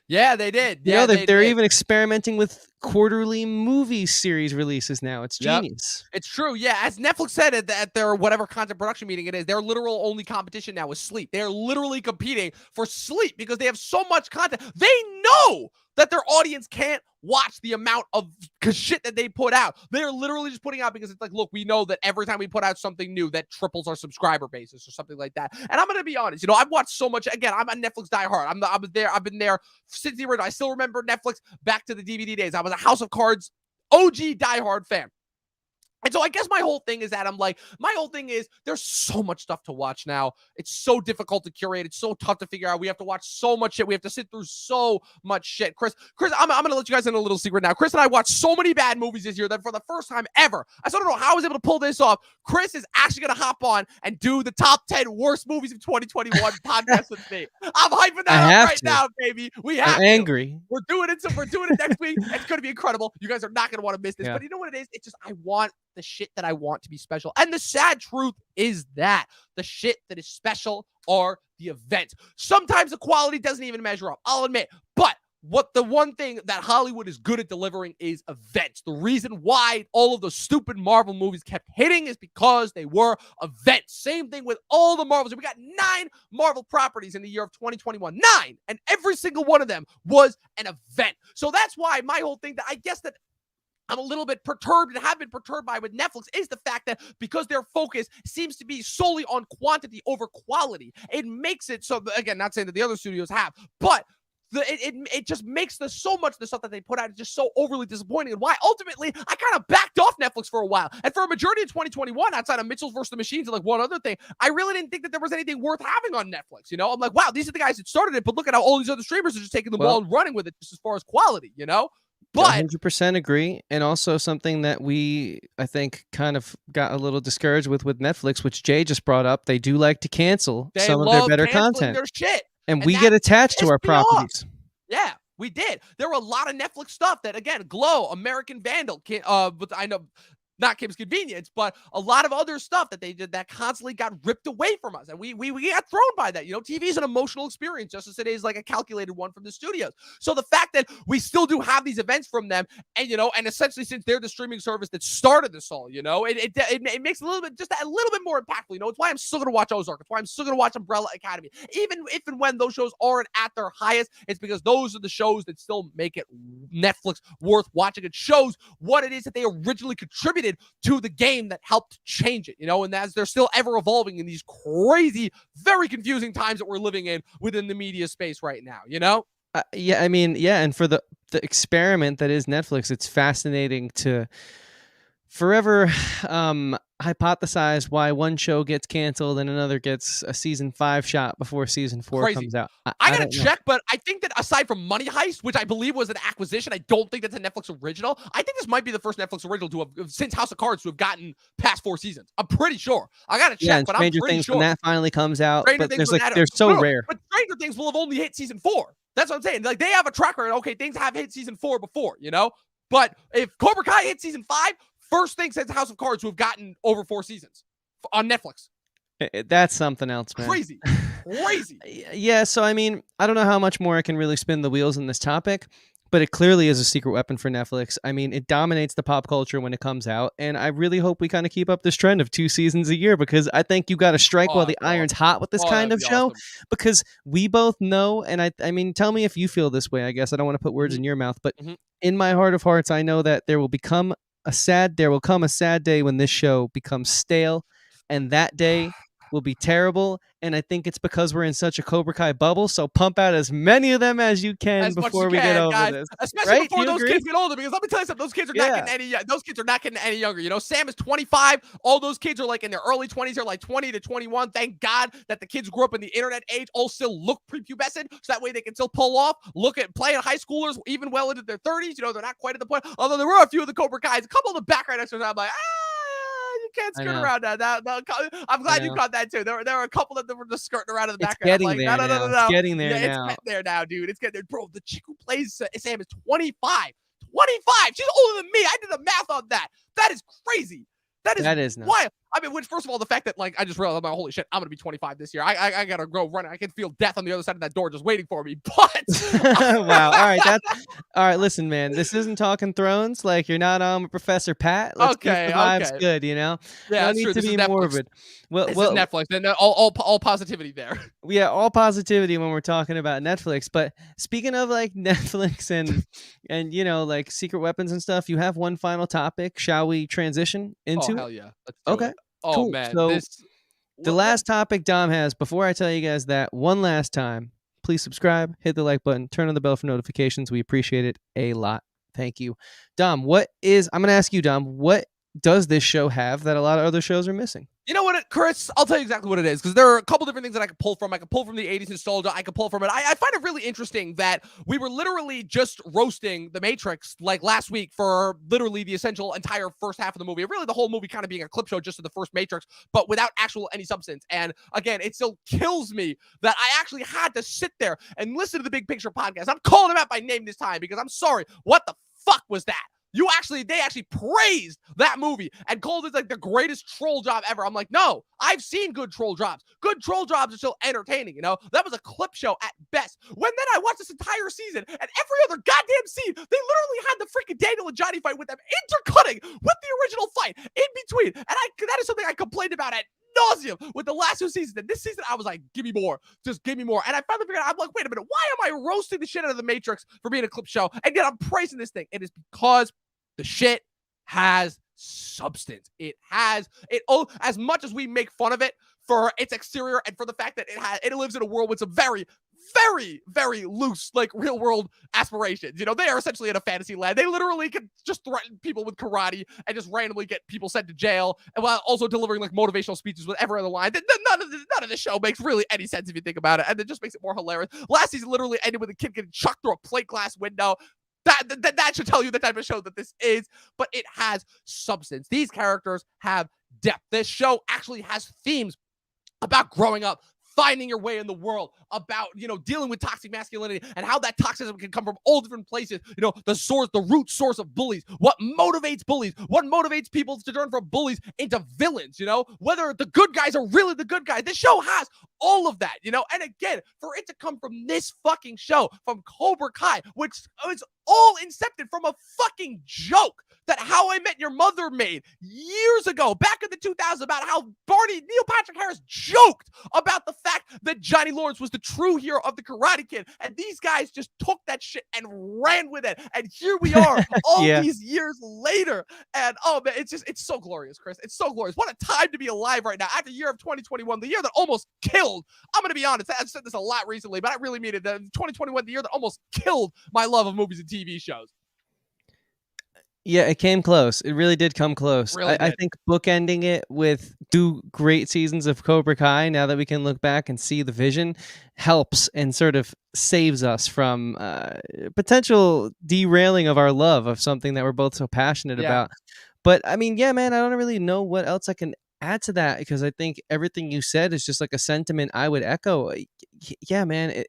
S1: Yeah, they did.
S2: Yeah, they're even experimenting with quarterly movie series releases now. It's genius.
S1: It's true. Yeah, as Netflix said at their whatever content production meeting it is, their literal only competition now is sleep. They're literally competing for sleep because they have so much content. They know that their audience can't watch the amount of shit that they put out. They're literally just putting out because it's like, look, we know that every time we put out something new, that triples our subscriber basis or something like that. And I'm going to be honest, I've watched so much. Again, I'm a Netflix diehard. I've been there since the original. I still remember Netflix back to the DVD days. I was a House of Cards OG diehard fan. And so I guess my whole thing is there's so much stuff to watch now. It's so difficult to curate. It's so tough to figure out. We have to watch so much shit. We have to sit through so much shit. Chris, I'm going to let you guys in a little secret now. Chris and I watched so many bad movies this year that for the first time ever, I still don't know how I was able to pull this off. Chris is actually going to hop on and do the top 10 worst movies of 2021 podcast with me. I'm hyping that up right now, baby. I'm
S2: angry.
S1: We're doing it next week. It's going to be incredible. You guys are not going to want to miss this. Yeah. But you know what it is? It's just I want the shit that I want to be special. And the sad truth is that the shit that is special are the events. Sometimes the quality doesn't even measure up, I'll admit. But the one thing that Hollywood is good at delivering is events. The reason why all of those stupid Marvel movies kept hitting is because they were events. Same thing with all the Marvels. We got 9 Marvel properties in the year of 2021. 9! And every single one of them was an event. So that's why my whole thing that I guess that I'm a little bit perturbed and have been perturbed by with Netflix is the fact that because their focus seems to be solely on quantity over quality, it makes it so, again, not saying that the other studios have, but it just makes so much of the stuff that they put out is just so overly disappointing, and why ultimately I kind of backed off Netflix for a while. And for a majority of 2021, outside of Mitchell's vs. the Machines and like one other thing, I really didn't think that there was anything worth having on Netflix. I'm like, wow, these are the guys that started it, but look at how all these other streamers are just taking the ball and running with it just as far as quality, But
S2: 100% agree. And also something that I think, kind of got a little discouraged with Netflix, which Jay just brought up. They do like to cancel some of their better content.
S1: Their shit.
S2: And we get attached to our properties.
S1: Yeah, we did. There were a lot of Netflix stuff that, again, Glow, American Vandal, but I know not Kim's Convenience, but a lot of other stuff that they did that constantly got ripped away from us. And we got thrown by that. TV is an emotional experience, just as it is like a calculated one from the studios. So the fact that we still do have these events from them, and and essentially since they're the streaming service that started this all, it makes a little bit more impactful. It's why I'm still gonna watch Ozark. It's why I'm still gonna watch Umbrella Academy. Even if and when those shows aren't at their highest, it's because those are the shows that still make it Netflix worth watching. It shows what it is that they originally contributed to the game that helped change it, and as they're still ever evolving in these crazy, very confusing times that we're living in within the media space right now,
S2: and for the experiment that is Netflix, it's fascinating to forever hypothesize why one show gets canceled and another gets a season 5 shot before season 4 comes out.
S1: I gotta check, but I think that aside from Money Heist, which I believe was an acquisition, I don't think that's a Netflix original. I think this might be the first Netflix original to have, since House of Cards, to have gotten past 4 seasons. I'm pretty sure. I gotta check, but I'm pretty
S2: Things,
S1: sure.
S2: When that finally comes out, but they're so rare.
S1: But Stranger Things will have only hit season 4. That's what I'm saying. Like, they have a track record. Okay, things have hit season 4 before, But if Cobra Kai hit season 5, first thing since House of Cards to have gotten over 4 seasons on Netflix.
S2: That's something else, man.
S1: Crazy.
S2: Yeah, so I don't know how much more I can really spin the wheels in this topic, but it clearly is a secret weapon for Netflix. It dominates the pop culture when it comes out, and I really hope we kind of keep up this trend of 2 seasons a year, because I think you got to strike while the iron's hot with this kind of show, because we both know, and I mean, tell me if you feel this way. I guess I don't want to put words in your mouth, but in my heart of hearts, I know that there will come a sad day when this show becomes stale, and that day will be terrible. And I think it's because we're in such a Cobra Kai bubble. So pump out as many of them as you can before we get over this.
S1: Especially before those kids get older, because let me tell you something, those kids are not getting any younger. Sam is 25. All those kids are like in their early 20s. They're like 20 to 21. Thank God that the kids grew up in the internet age, all still look prepubescent, so that way they can still pull off, look at playing high schoolers even well into their 30s. They're not quite at the point. Although there were a few of the Cobra Kais, a couple of the background extras, I'm like, you can't skirt around that. I'm glad you caught that too. There were a couple that were just skirting around in the background.
S2: No. It's getting there now.
S1: It's getting there now, dude. It's getting there. Bro, the chick who plays Sam is 25. 25. She's older than me. I did the math on that. That is crazy. That is wild. First of all, the fact that I just realized, holy shit, I'm gonna be 25 this year. I gotta go running. I can feel death on the other side of that door just waiting for me. But
S2: wow, all right. Listen, man, this isn't Talking Thrones. Like, you're not on with Professor Pat. Let's keep the vibes good,
S1: Yeah,
S2: no need to be morbid.
S1: Well, this is Netflix, and all positivity there.
S2: Yeah, all positivity when we're talking about Netflix. But speaking of Netflix and like secret weapons and stuff, you have one final topic. Shall we transition into?
S1: Oh, hell yeah. Let's do it. Oh,
S2: cool.
S1: man.
S2: So the last topic Dom has, before I tell you guys that one last time, please subscribe, hit the like button, turn on the bell for notifications. We appreciate it a lot. Thank you. Dom, I'm going to ask you, Dom, what does this show have that a lot of other shows are missing?
S1: You know what, Chris? I'll tell you exactly what it is, because there are a couple different things that I could pull from. I could pull from the 80s nostalgia. I could pull from it. I find it really interesting that we were literally just roasting The Matrix last week for literally the essential entire first half of the movie. Really, the whole movie kind of being a clip show just of the first Matrix, but without any substance. And again, it still kills me that I actually had to sit there and listen to the Big Picture podcast. I'm calling him out by name this time, because I'm sorry. What the fuck was that? They actually praised that movie and called it the greatest troll job ever. I'm like, no, I've seen good troll jobs. Good troll jobs are still entertaining, That was a clip show at best. When then I watched this entire season, and every other goddamn scene, they literally had the freaking Daniel and Johnny fight with them intercutting with the original fight in between. And that is something I complained about at nauseum with the last 2 seasons. And this season, I was like, give me more. Just give me more. And I finally figured out, I'm like, wait a minute, why am I roasting the shit out of The Matrix for being a clip show? And yet I'm praising this thing. It is because the shit has substance. It as much as we make fun of it for its exterior and for the fact that it lives in a world with some very, very, very loose, real world aspirations. They are essentially in a fantasy land. They literally can just threaten people with karate and just randomly get people sent to jail, and while also delivering motivational speeches with every other line. None of the show makes really any sense if you think about it, and it just makes it more hilarious. Last season literally ended with a kid getting chucked through a plate glass window. That should tell you the type of show that this is, but it has substance. These characters have depth. This show actually has themes about growing up, finding your way in the world, about, dealing with toxic masculinity and how that toxism can come from all different places. The root source of bullies, what motivates bullies, what motivates people to turn from bullies into villains, whether the good guys are really the good guys. This show has all of that, and again, for it to come from this fucking show, from Cobra Kai, which is all incepted from a fucking joke that How I Met Your Mother made years ago, back in the 2000s, about how Neil Patrick Harris joked about the fact that Johnny Lawrence was the true hero of the Karate Kid, and these guys just took that shit and ran with it, and here we are all these years later, and oh man, it's so glorious, Chris. It's so glorious. What a time to be alive right now, after the year of 2021, the year that almost killed. I'm gonna be honest, I've said this a lot recently, but I really mean it. 2021, the year that almost killed my love of movies and TV shows.
S2: Yeah, it came close. It really did come close.
S1: Really
S2: I think bookending it with 2 great seasons of Cobra Kai, now that we can look back and see the vision, helps and sort of saves us from potential derailing of our love of something that we're both so passionate about. But I mean, yeah, man, I don't really know what else I can add to that, because I think everything you said is just like a sentiment I would echo. Yeah, man,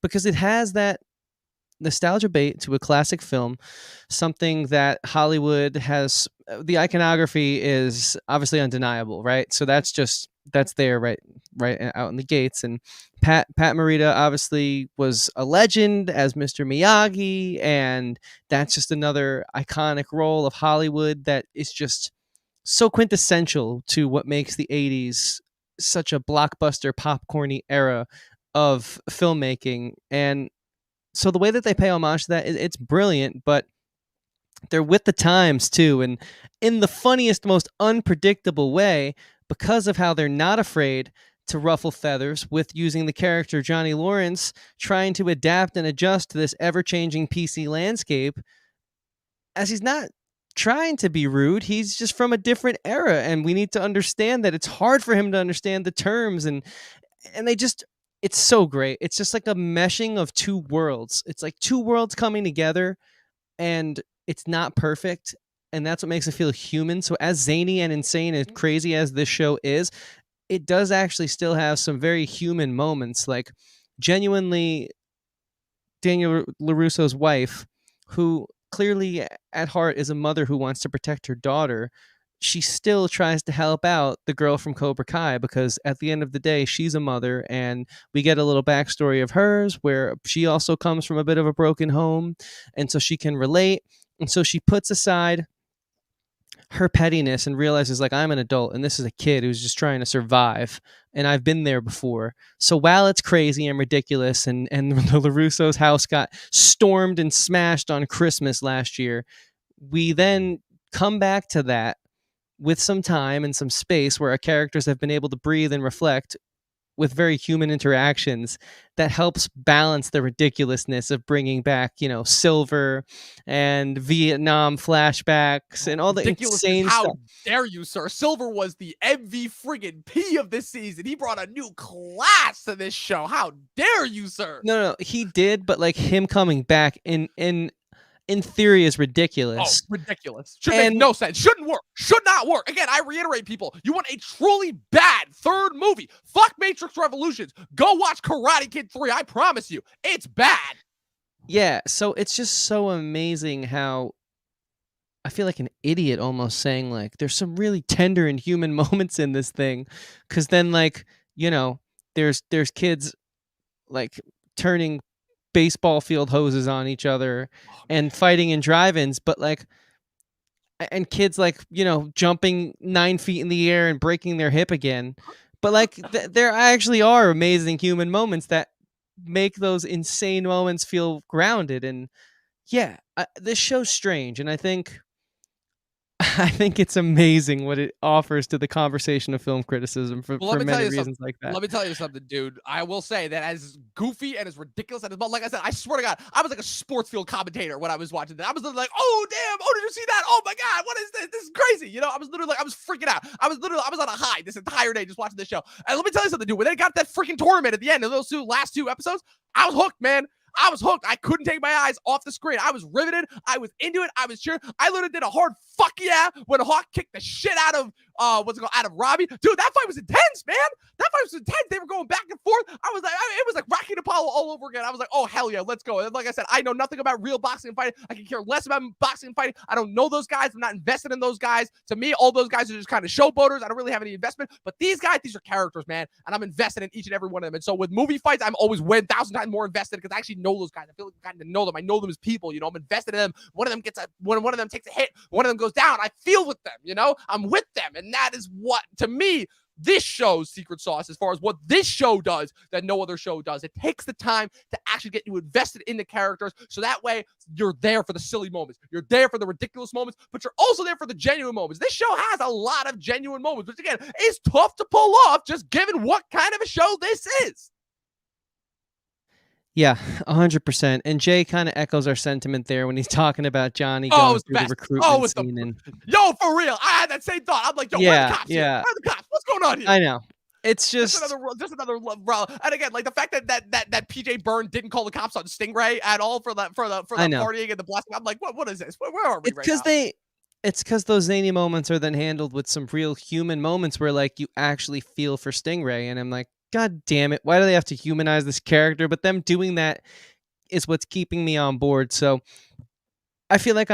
S2: because it has that nostalgia bait to a classic film, something that Hollywood has. The iconography is obviously undeniable, right? So that's there right out in the gates. And Pat Morita obviously was a legend as Mr. Miyagi, and that's just another iconic role of Hollywood that is just so quintessential to what makes the 80s such a blockbuster popcorny era of filmmaking. And so the way that they pay homage to that, it's brilliant, but they're with the times too, and in the funniest, most unpredictable way, because of how they're not afraid to ruffle feathers with using the character Johnny Lawrence trying to adapt and adjust to this ever-changing PC landscape, as he's not trying to be rude, he's just from a different era, and we need to understand that it's hard for him to understand the terms, and they just... It's so great. It's just like a meshing of 2 worlds. It's like 2 worlds coming together, and it's not perfect, and that's what makes it feel human. So as zany and insane and crazy as this show is, it does actually still have some very human moments, like genuinely Daniel LaRusso's wife, who clearly at heart is a mother who wants to protect her daughter. She still tries to help out the girl from Cobra Kai, because at the end of the day, she's a mother, and we get a little backstory of hers where she also comes from a bit of a broken home, and so she can relate. And so she puts aside her pettiness and realizes, like, I'm an adult and this is a kid who's just trying to survive, and I've been there before. So while it's crazy and ridiculous, and the LaRusso's house got stormed and smashed on Christmas last year, we then come back to that with some time and some space where our characters have been able to breathe and reflect with very human interactions that helps balance the ridiculousness of bringing back, Silver and Vietnam flashbacks and all the insane stuff.
S1: How dare you, sir? Silver was the MV friggin' P of this season. He brought a new class to this show. How dare you, sir?
S2: No, he did, but like him coming back in theory is ridiculous.
S1: Oh, ridiculous. Should make no sense. Shouldn't work. Should not work. Again, I reiterate, people, you want a truly bad 3rd movie. Fuck Matrix Revolutions. Go watch Karate Kid 3. I promise you, it's bad.
S2: Yeah, so it's just so amazing how I feel like an idiot almost saying, like, there's some really tender and human moments in this thing. Because then, like, there's kids, like, turning baseball field hoses on each other and fighting in drive-ins, but like, and kids like, jumping 9 feet in the air and breaking their hip again. But like, there actually are amazing human moments that make those insane moments feel grounded. And yeah, this show's strange, and I think it's amazing what it offers to the conversation of film criticism for many reasons like that.
S1: Let me tell you something, dude. I will say that as goofy and as ridiculous as, but like I said, I swear to God, I was like a sports field commentator when I was watching that. I was like, oh damn, oh, did you see that? Oh my God, what is this? This is crazy. I was literally like, I was freaking out. I was on a high this entire day just watching this show. And let me tell you something, dude. When they got that freaking tournament at the end of those last two episodes, I was hooked, man. I was hooked. I couldn't take my eyes off the screen. I was riveted. I was into it. I was cheering. I literally did a hard fuck yeah when Hawk kicked the shit out of out of Robbie. Dude, that fight was intense, man. That fight was intense. They were going back and forth. I was like, it was like Rocky and Apollo all over again. I was like, oh hell yeah, let's go. And like I said, I know nothing about real boxing and fighting. I can care less about boxing and fighting. I don't know those guys. I'm not invested in those guys. To me, all those guys are just kind of showboaters. I don't really have any investment. But these guys, these are characters, man. And I'm invested in each and every one of them. And so with movie fights, I'm always 1,000 times more invested because I actually know those guys. I feel like I kind of know them. I know them as people. You know, I'm invested in them. One of them one of them takes a hit. One of them goes down. I feel with them. You know, I'm with them, and that is what, to me, this show's secret sauce as far as what this show does that no other show does. It takes the time to actually get you invested in the characters, so that way you're there for the silly moments. You're there for the ridiculous moments, but you're also there for the genuine moments. This show has a lot of genuine moments, which again is tough to pull off just given what kind of a show this is.
S2: Yeah, 100%. And Jay kind of echoes our sentiment there when he's talking about Johnny going through the recruitment scene.
S1: Yo, for real. I had that same thought. I'm like, yo, where are the cops? Where are the cops? What's going on here?
S2: I know. It's just
S1: another and again, like the fact that PJ Byrne didn't call the cops on Stingray at all for the partying and the blasting. I'm like, what is this? Where are we right now?
S2: It's because those zany moments are then handled with some real human moments where like you actually feel for Stingray, and I'm like, God damn it, why do they have to humanize this character? But them doing that is what's keeping me on board. So I feel like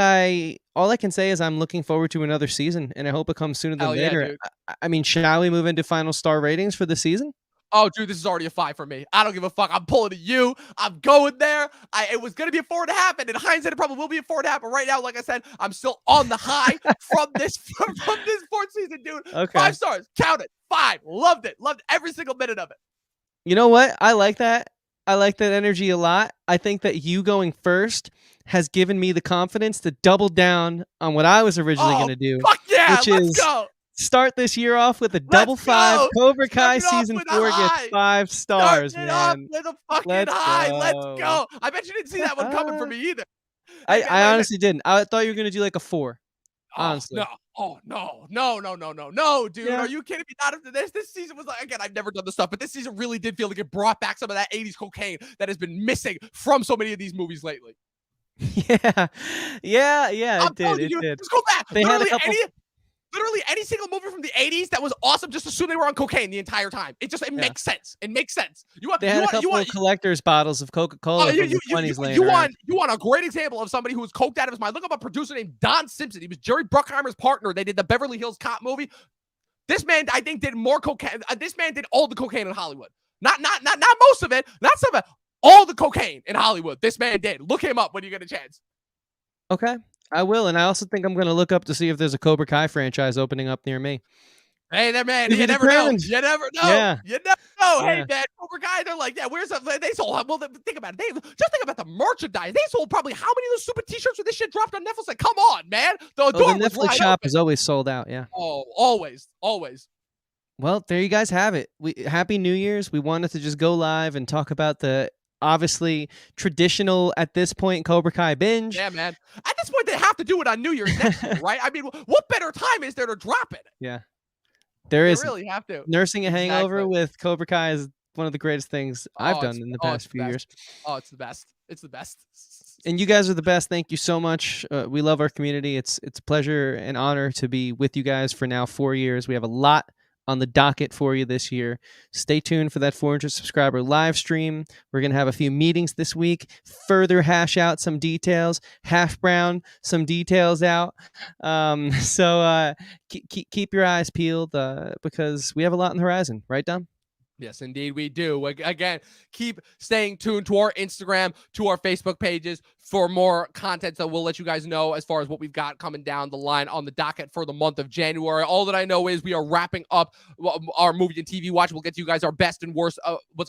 S2: all I can say is I'm looking forward to another season, and I hope it comes sooner than later. I mean, shall we move into final star ratings for the season?
S1: Oh, dude, this is already a 5 for me. I don't give a fuck. I'm pulling to you. I'm going there. It was going to be a 4.5, and in hindsight, it probably will be a 4.5. But right now, like I said, I'm still on the high from this fourth season, dude. Okay. 5 stars. Count it. 5. Loved it. Loved every single minute of it.
S2: You know what? I like that. I like that energy a lot. I think that you going first has given me the confidence to double down on what I was originally going to do.
S1: Fuck yeah. Let's go.
S2: Start this year off with a double 5. Cobra Kai season 4 gets 5 stars, man.
S1: Off with a fucking high. Let's go. I bet you didn't see that one coming from me either.
S2: I honestly didn't. I thought you were going to do like a 4. Honestly.
S1: No. Oh, no, dude. Yeah. Are you kidding me? Not after this. This season was like, again, I've never done this stuff, but this season really did feel like it brought back some of that 80s cocaine that has been missing from so many of these movies lately.
S2: Yeah, it did.
S1: Just go back. They had a couple... Literally any single movie from the 80s that was awesome, just assume they were on cocaine the entire time. It makes sense. It makes sense.
S2: They had a couple of collector's bottles of Coca-Cola from the 20s laying around.
S1: You want a great example of somebody who was coked out of his mind. Look up a producer named Don Simpson. He was Jerry Bruckheimer's partner. They did the Beverly Hills Cop movie. This man, I think, did more cocaine. This man did all the cocaine in Hollywood. Not most of it. Not some of it. All the cocaine in Hollywood. This man did. Look him up when you get a chance.
S2: Okay. I will, and I also think I'm going to look up to see if there's a Cobra Kai franchise opening up near me.
S1: Hey there, man. You never know. You never know.
S2: Yeah.
S1: You never know. Yeah. Hey, man, Cobra Kai, they're like, yeah, where's the... They sold... Well, think about it. Just think about the merchandise. They sold probably how many of those stupid t-shirts when this shit dropped on Netflix? Like, come on, man. The
S2: Netflix shop is always sold out, yeah.
S1: Oh, always.
S2: Well, there you guys have it. Happy New Year's. We wanted to just go live and talk about the... obviously traditional at this point Cobra Kai binge.
S1: Yeah, man. At this point, they have to do it on New Year's next year, right? I mean, what better time is there to drop it?
S2: Yeah, there is.
S1: They really have to.
S2: Nursing a hangover with Cobra Kai is one of the greatest things I've done in the past few years.
S1: Oh, it's the best. It's the best.
S2: And you guys are the best. Thank you so much. We love our community. It's a pleasure and honor to be with you guys for now 4 years. We have a lot on the docket for you this year. Stay tuned for that 400 subscriber live stream. We're going to have a few meetings this week, further hash out some details, hash brown some details out. So keep your eyes peeled because we have a lot on the horizon. Right, Dom?
S1: Yes, indeed, we do. Again, keep staying tuned to our Instagram, to our Facebook pages for more content that we'll let you guys know as far as what we've got coming down the line on the docket for the month of January. All that I know is we are wrapping up our movie and TV watch. We'll get to you guys our best and worst,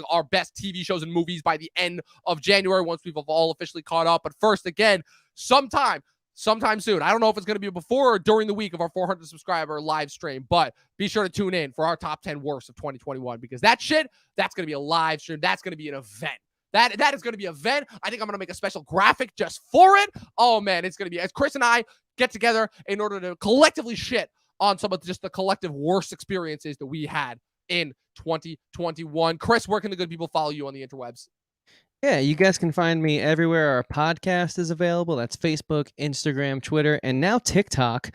S1: our best TV shows and movies by the end of January once we've all officially caught up. But first, again, sometime soon. I don't know if it's going to be before or during the week of our 400 subscriber live stream, but be sure to tune in for our top 10 worst of 2021 because that's going to be a live stream. That's going to be an event. That is going to be an event. I think I'm going to make a special graphic just for it. Oh, man, it's going to be as Chris and I get together in order to collectively shit on some of just the collective worst experiences that we had in 2021. Chris, where can the good people follow you on the interwebs?
S2: Yeah, you guys can find me everywhere our podcast is available. That's Facebook, Instagram, Twitter, and now TikTok.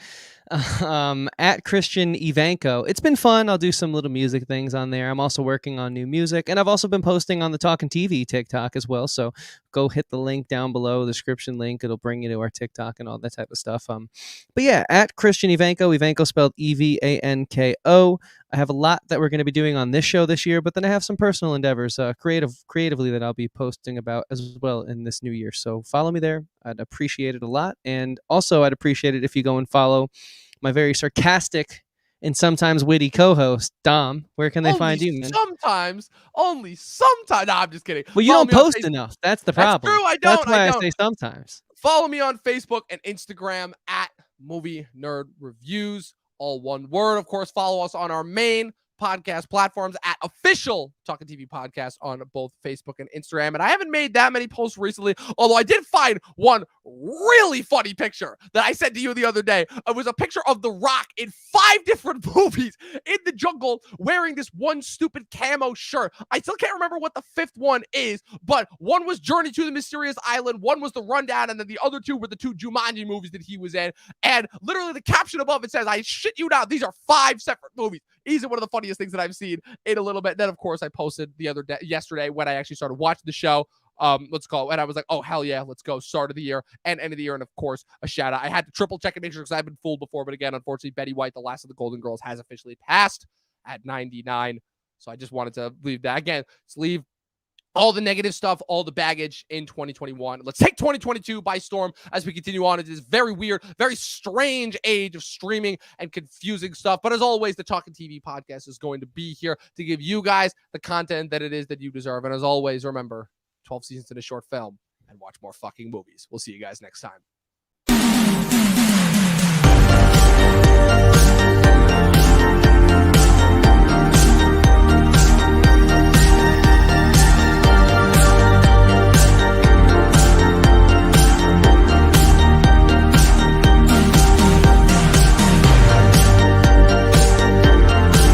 S2: At Christian Ivanko. It's been fun. I'll do some little music things on there. I'm also working on new music, and I've also been posting on the Talkin TV TikTok as well. So go hit the link down below, the description link. It'll bring you to our TikTok and all that type of stuff. But yeah, at Christian Ivanko, Ivanko spelled Evanko. I have a lot that we're going to be doing on this show this year, but then I have some personal endeavors, creatively, that I'll be posting about as well in this new year. So follow me there. I'd appreciate it a lot. And also, I'd appreciate it if you go and follow my very sarcastic and sometimes witty co-host, Dom. Where can they find you, man?
S1: Only sometimes. No, I'm just kidding.
S2: Well, you don't post enough. That's the problem.
S1: That's true. I don't.
S2: That's why I say sometimes.
S1: Follow me on Facebook and Instagram at Movie Nerd Reviews. All one word. Of course, follow us on our main podcast platforms at official Talkin TV podcast on both Facebook and Instagram. And I haven't made that many posts recently, although I did find one really funny picture that I sent to you the other day. It was a picture of The Rock in 5 different movies in the jungle wearing this one stupid camo shirt. I still can't remember what the 5th one is, but one was Journey to the Mysterious Island, one was The Rundown, and then the other 2 were the 2 Jumanji movies that he was in. And literally the caption above it says, "I shit you not, these are 5 separate movies." Easily one of the funniest things that I've seen in a little bit. Then, of course, I posted the other day, yesterday, when I actually started watching the show. Let's go. And I was like, oh, hell yeah, let's go. Start of the year and end of the year. And of course, a shout out. I had to triple check and make sure because I've been fooled before. But again, unfortunately, Betty White, the last of the Golden Girls, has officially passed at 99. So I just wanted to leave that. Again, let's leave all the negative stuff, all the baggage in 2021. Let's take 2022 by storm as we continue on into this very weird, very strange age of streaming and confusing stuff. But as always, the Talkin TV podcast is going to be here to give you guys the content that it is that you deserve. And as always, remember, 12 seasons in a short film and watch more fucking movies. We'll see you guys next time.